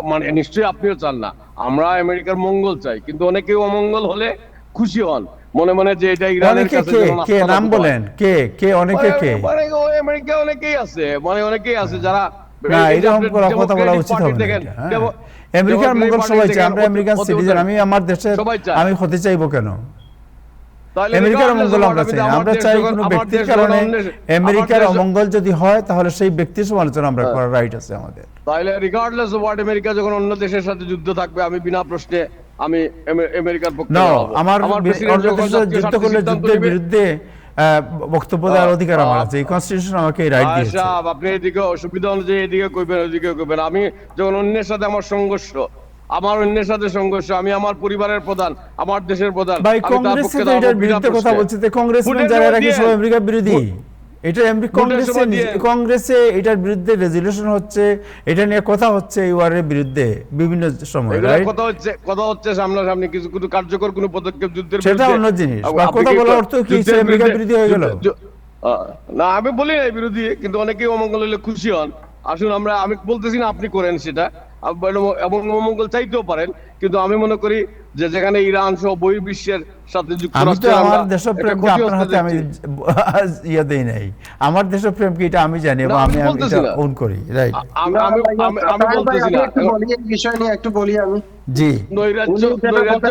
মানে নিশ্চয়ই আপনিও চান না। আমরা আমেরিকার মঙ্গল চাই, কিন্তু অনেকেই অমঙ্গল হলে খুশি হন মনে মনে, যে এটা ইরানের অনেকে কাছে কে যেন কে আস্থানা নাম পায়। বলেন, কে কে অনেকে কে? মানে আমেরিকা অনেকেই আছে, মানে অনেকেই আছে যারা না, এই যে এরকম আপনি কথা বলা ডেমোক্রেটিক উচিত পার্টি হবে না দেখেন, এটা, হ্যাঁ। আমেরিকার মঙ্গল সবাই চায়, আমরা আমেরিকান সিটিজেন, আমি আমার দেশের সবাই চায়। আমি হতে চাইবো কেন? তাহলে আমেরিকার regardless অমঙ্গল of আমরা what, চাই না। আমার আমরা দেশ চাই যখন- কোনো আমার ব্যক্তির দেশ কারণে যখন অন্য- আমেরিকার আমার দেশ- অমঙ্গল যদি হয়, তাহলে সেই ব্যক্তির সমালোচনা আমরা করার রাইট আছে আমাদের। তাহলে রিগার্ডলেস অফ হোয়াট, আমেরিকা যখন অন্য দেশের সাথে যুদ্ধ থাকবে, আমি বিনা প্রশ্নে আমি আমেরিকার পক্ষে না, দাঁড়াবো। আমার প্রেসিডেন্ট অন্য যখন দেশের জাতীয় যুদ্ধ স্বার্থে করলে সিদ্ধান্ত যুদ্ধের নেবে- বিরুদ্ধে বক্তব্য দেওয়ার অধিকার আমার আছে। এই কনস্টিটিউশন আমাকে এই রাইট দিয়েছে। সাহেব, আপনি এদিকে সুবিধা অনুযায়ী এদিকে কইবেন, ওইদিকে কইবেন। আমি যখন অন্যের সাথে আমার সংঘর্ষ, আমার অন্যের সাথে সংঘর্ষ, আমি আমার পরিবারের প্রধান, আমার দেশের প্রধান, ভাই, আমি তার কংগ্রেস পক্ষে তো দাঁড়াবো এটার বিনা বিরুদ্ধে কথা প্রশ্নে। বলছে, কংগ্রেসম্যান ভোটের যারা এরা কি সময় সব দিয়ে- আমেরিকা বিরোধী? এটা কংগ্রেসে সময় দিয়ে- কংগ্রেসে এটার বিরুদ্ধে রেজলিউশন হচ্ছে, এটা নিয়ে কথা হচ্ছে এই ওয়ারের বিরুদ্ধে বিভিন্ন সময়, এগুলো রাইট? কথা হচ্ছে সামনাসামনি, কিছু কোনো কার্যকর কোনো পদক্ষেপ যুদ্ধের সেটা বিরুদ্ধে- অন্য জিনিস। আপনি বা কথা কি বলার অর্থ কি যুদ্ধের সে আমেরিকা বিরুদ্ধে- বিরোধী হয়ে গেল? না, আমি বলি না বিরোধী, কিন্তু অনেকেই অমঙ্গল হলে খুশি হন। আসুন, আমি বলতেছি না আপনি করেন সেটা, এবং অমঙ্গল চাইতেও পারেন, কিন্তু আমি মনে করি যে যেখানে ইরান সহ বহির্বিশ্বের সাথে আমি তো যুক্তরাষ্ট্রের আমার আমরা দেশপ্রেমকে একটা ক্ষতি আপনার হাতে হতে আমি দেখছি। ইয়ে দেই নাই। আমার দেশপ্রেমকে এটা আমি জানি এবং না, আমি আমি বলতেছি এটা না। ওন করি, রাইট? আমি ভাই, বলতেছি আমি না, একটু বলি, এই বিষয় নিয়ে একটু বলি আমি। জি, নৈরাজ্য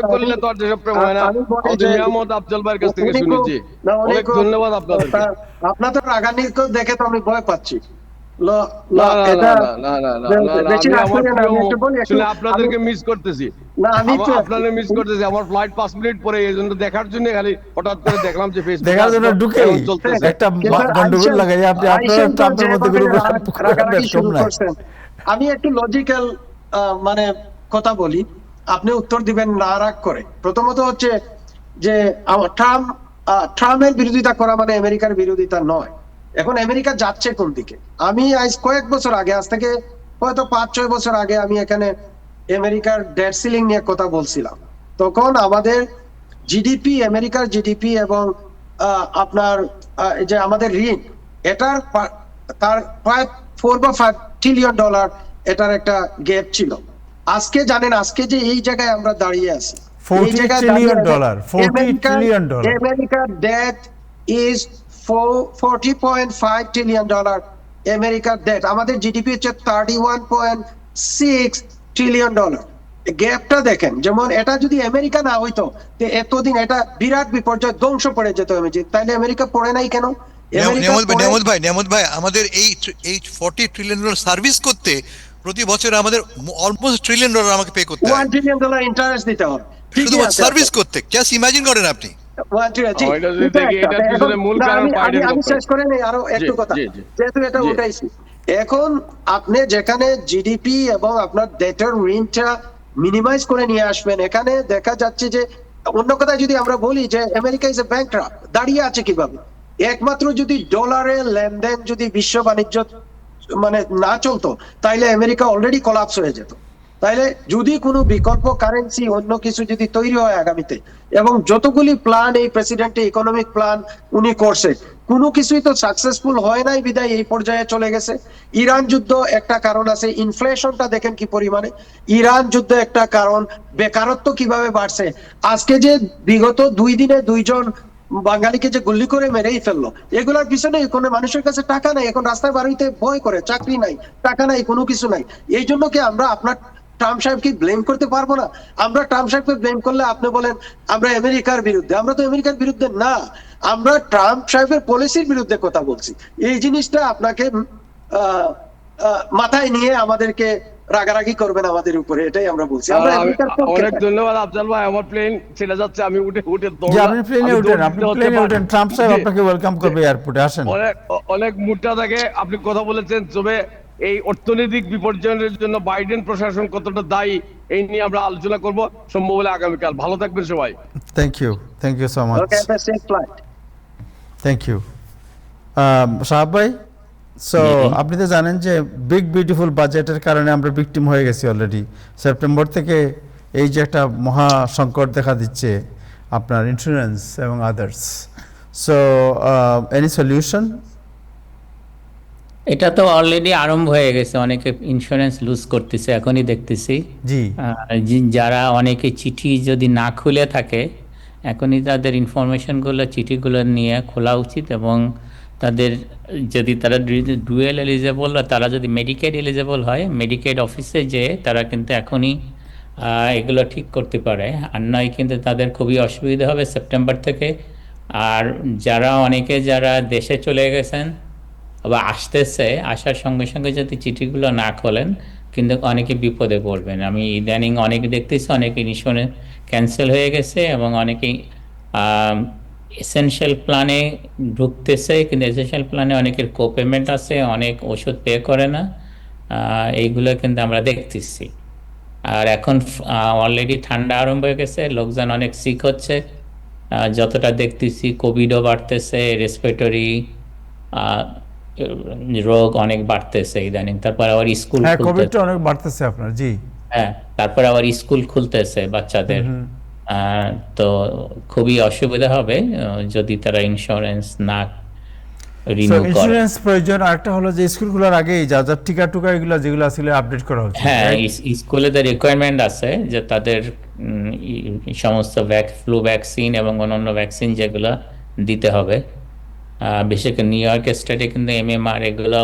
করলে তো আর দেশপ্রেম হয় না। আমি বলি আমাদের যে- নিয়ামত আফজল ভাইয়ের কাছ থেকে উনি খুব- শুনেছি। না, উনি অনেক খুব- ধন্যবাদ আপনাদেরকে। আপনার তো রাগান্বিত দেখে তো আমি ভয় পাচ্ছি। না, না, এটা না, না, না, না, না, না, বেশি আমি রাগ আমার করেন না, আমি একটু বলি, একটু- শুনে আপনাদেরকে মিস করতেছি। না, আমি একটু- আপনাদের মিস করতেছি। আমার ফ্লাইট 5 মিনিট পরে, এই জন্য দেখার জন্য খালি হঠাৎ করে দেখলাম যে ফেসবুক দেখার জন্য ঢুকে একটা গন্ডগোল লাগাই আপনি আপনারা ট্রাম্পের মধ্যে কোনো রাগারাগি শুরু কম নাই। করছেন। আমি একটু লজিক্যাল মানে কথা বলি, আপনি উত্তর দিবেন না রাগ করে। প্রথমত হচ্ছে যে ট্রাম্পের বিরোধিতা করা মানে আমেরিকার বিরোধিতা নয়। এখন আমেরিকা যাচ্ছে কোন দিকে? আমি আজ কয়েক বছর আগে, আজ থেকে হয়তো 5-6 বছর আগে, আমি এখানে আমেরিকার ডেট সিলিং নিয়ে কথা বলছিলাম। তখন আমাদের জিডিপি, আমেরিকার জিডিপি এবং আপনার যে আমাদের ঋণ, এটার তার প্রায় $4 বা $5 ট্রিলিয়ন এটার একটা গ্যাপ ছিল। আজকে জানেন, আজকে যে এই জায়গায় আমরা দাঁড়িয়ে আছি, $40 ট্রিলিয়ন, $40 ট্রিলিয়ন। আমেরিকার ডেট ইজ $40.5 ট্রিলিয়ন। আমেরিকার ডেট, আমাদের জিডিপি হচ্ছে $31.6 ট্রিলিয়ন। গ্যাপটা দেখেন। যেমন এটা যদি আমেরিকা না হইতো, এতদিন এটা বিরাট বিপর্যয়, ধ্বংস পড়ে যেত আমেরিকা। তাইলে আমেরিকা পড়ে নাই কেন? নিয়ামত ভাই, আমাদের এই $40 ট্রিলিয়ন সার্ভিস করতে প্রতি বছর আমাদের অলমোস্ট $1 ট্রিলিয়ন আমাকে পে করতে হয়, $1 ট্রিলিয়ন ইন্টারেস্ট দিতে হবে শুধুমাত্র সার্ভিস করতে। জাস্ট ইমাজিন করেন আপনি। আমি শেষ করে নেই, আরো একটু কথা, যেহেতু এটা উঠাইছি। এখন আপনি যেখানে জিডিপি এবং আপনার ডেটের ঋণটা মিনিমাইজ করে নিয়ে আসবেন, এখানে দেখা যাচ্ছে যে, অন্য কথায় যদি আমরা বলি যে আমেরিকা ইজ এ ব্যাংকরাপ্ট, দাঁড়িয়ে আছে কিভাবে? একমাত্র যদি ডলারের লেনদেন যদি বিশ্ব বাণিজ্য মানে না চলতো, তাইলে আমেরিকা অলরেডি কোলাপস হয়ে যেত। তাইলে যদি কোনো বিকল্প কারেন্সি, অন্য কিছু যদি তৈরি হয় আগামীতে, এবং যতগুলি প্ল্যান এই প্রেসিডেন্টের ইকোনমিক প্ল্যান উনি করছে, কোনো কিছুই তো সাকসেসফুল হয় নাই, বিদায় এই পর্যায়ে চলে গেছে। ইরান যুদ্ধ একটা কারণ আছে, ইনফ্লেশনটা দেখেন কি পরিমাণে। ইরান যুদ্ধ একটা কারণ, বেকারত্ব কিভাবে বাড়ছে। আজকে যে বিগত 2 দিনে 2 জন বাঙালিকে যে গুলি করে মেরেই ফেললো, এগুলোর পিছনে কোনো মানুষের কাছে টাকা নাই, এখন রাস্তায় বাড়িতে ভয় করে, চাকরি নাই, টাকা নাই, কোনো কিছু নাই। এই জন্য কি আমরা আপনার ট্রাম্প সাহেবকে ব্লেম করতে পারবো না? আমরা ট্রাম্প সাহেবকে ব্লেম করলে আপনি বলেন আমরা আমেরিকার বিরুদ্ধে। আমরা তো আমেরিকার বিরুদ্ধে না, আমরা ট্রাম্প সাহেবের পলিসির বিরুদ্ধে কথা বলছি। এই জিনিসটা আপনাকে মাথায় নিয়ে আমাদেরকে রাগারাগি করবেন আমাদের উপরে, এটাই আমরা বলছি। আমরা আমেরিকার পক্ষে অনেক থাকি। ধন্যবাদ আফজাল ভাই, আমার প্লেন ছেড়ে যাচ্ছে, আমি উঠে যে আপনি প্লেনে ওঠেন, আপনি প্লেনে ওঠেন, ট্রাম্প সাহেব আপনাকে ওয়েলকাম করবে এয়ারপোর্টে, আসেন। অনেক অনেক মুদ্রা থাকে, আপনি কথা বলেছেন। তবে এই অর্থনৈতিক বিপর্যয়ের জন্য বাইডেন প্রশাসন কতটা দায়ী, এই নিয়ে আমরা আলোচনা করব সম্ভব হলে আগামীকাল। ভালো থাকবেন সবাই। Thank you so much, Okay, have a safe flight. Thank you. Sahab ভাই, সো আপনি তো জানেন যে বিগ বিউটিফুল বাজেটের কারণে আমরা ভিকটিম হয়ে গেছি অলরেডি। সেপ্টেম্বর থেকে এই যে একটা মহা সংকট দেখা দিচ্ছে আপনার ইন্স্যুরেন্স এবং আদার্স, সো এনি সলিউশন? এটা তো অলরেডি আরম্ভ হয়ে গেছে, অনেকে ইন্স্যুরেন্স লুজ করতেছে এখনই দেখতেছি। জি, যারা অনেকে চিঠি যদি না খুলে থাকে, এখনই তাদের ইনফরমেশনগুলো চিঠিগুলো নিয়ে খোলা উচিত, এবং তাদের যদি তারা ডুয়েল এলিজেবল, তারা যদি মেডিকেড এলিজেবল হয়, মেডিকেড অফিসে যেয়ে তারা কিন্তু এখনই এগুলো ঠিক করতে পারে। আর নয় কিন্তু তাদের খুবই অসুবিধা হবে সেপ্টেম্বর থেকে। আর যারা দেশে চলে গেছেন বা আসতেছে, আসার সঙ্গে সঙ্গে যদি চিঠিগুলো না খোলেন কিন্তু অনেকে বিপদে পড়বেন। আমি ইদানিং অনেকে দেখতেছি অনেকে ইন্স্যুরেন্স ক্যান্সেল হয়ে গেছে, এবং অনেকেই এসেনশিয়াল প্ল্যানে ঢুকতেছে, কিন্তু এসেনশিয়াল প্ল্যানে অনেকের কোপেমেন্ট আছে, অনেক ওষুধ পে করে না। এইগুলো কিন্তু আমরা দেখতেছি। আর এখন অলরেডি ঠান্ডা আরম্ভ হয়ে গেছে, লোকজন অনেক সিক হচ্ছে, যতটা দেখতেছি কোভিডও বাড়তেছে, রেসপিরেটরি রোগ অনেক বাড়তেছে ইদানিং। তারপর আবার স্কুল হ্যাঁ, কোভিডটা অনেক বাড়তেছে আপনার, জি। হ্যাঁ, তারপর আবার স্কুল খুলতেছে বাচ্চাদের। তো খুবই অসুবিধা হবে যদি তারা ইন্স্যুরেন্স না রিনিউ করে। ইন্স্যুরেন্স প্রয়োজন। আরেকটা হলো যে স্কুলগুলোর আগেই যা যা টিকা টুকা এগুলো যেগুলো আসলে আপডেট করা হচ্ছে। হ্যাঁ, স্কুলেদের রিকোয়ারমেন্ট আছে যে তাদের সমস্ত ফ্লু ভ্যাকসিন এবং অন্যান্য ভ্যাকসিন যেগুলো দিতে হবে। বিশেষ করে নিউ ইয়র্ক স্টেটে কিন্তু MMR এগুলো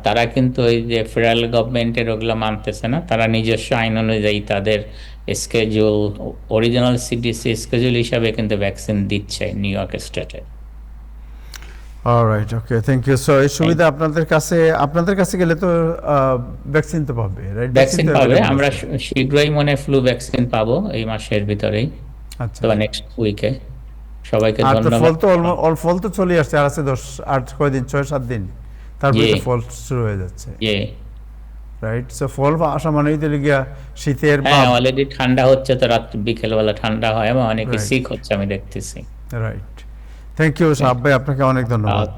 তারা কিন্তু ওই যে ফেডারেল গভর্নমেন্টের ওগুলো মানতেছে না, তারা নিজস্ব আইন অনুযায়ী তাদের স্কেজুল, অরিজিনাল CDC স্কেজুল হিসাবে কিন্তু ভ্যাকসিন দিচ্ছে নিউ ইয়র্ক স্টেটে। Alright, okay, thank you. So এই সুবিধা আপনাদের কাছে গেলে তো ভ্যাকসিন তো পাবে, রাইট? ভ্যাকসিন পাবে, আমরা শীঘ্রই মনে ফ্লু ভ্যাকসিন পাবো এই মাসের ভিতরেই, আচ্ছা। তো নেক্সট উইকে। সবাইকে আর তো ধন্যবাদ। ফল তো চলে আসছে, আর আছে 6-7 দিন, তারপরে তো ফল শুরু হয়ে যাচ্ছে, রাইট? সো ফল আসা মানেই তো গিয়া শীতের, হ্যাঁ, অলরেডি ঠান্ডা হচ্ছে, তো রাত বিকেলবেলা ঠান্ডা হয় এবং অনেকে সিক হচ্ছে, আমি দেখতেছি। রাইট। থ্যাংক ইউ সাহাব ভাই, আপনাকে অনেক ধন্যবাদ।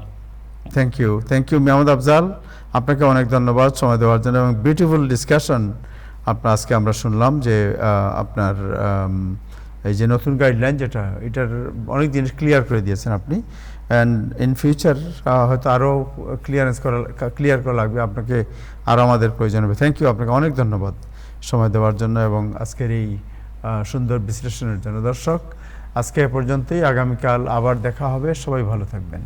থ্যাংক ইউ মেহমুদ আফজাল, আপনাকে অনেক ধন্যবাদ সময় দেওয়ার জন্য, এবং বিউটিফুল ডিসকাশন আজকে আমরা শুনলাম যে আপনার এই যে নতুন গাইডলাইন যেটা, এটার অনেক জিনিস ক্লিয়ার করে দিয়েছেন আপনি। অ্যান্ড ইন ফিউচার হয়তো আরও ক্লিয়ার করা লাগবে, আপনাকে আরও আমাদের প্রয়োজন হবে। থ্যাংক ইউ, আপনাকে অনেক ধন্যবাদ সময় দেওয়ার জন্য এবং আজকের এই সুন্দর বিশ্লেষণের জন্য। দর্শক, আজকে এ পর্যন্তই, আগামীকাল আবার দেখা হবে, সবাই ভালো থাকবেন।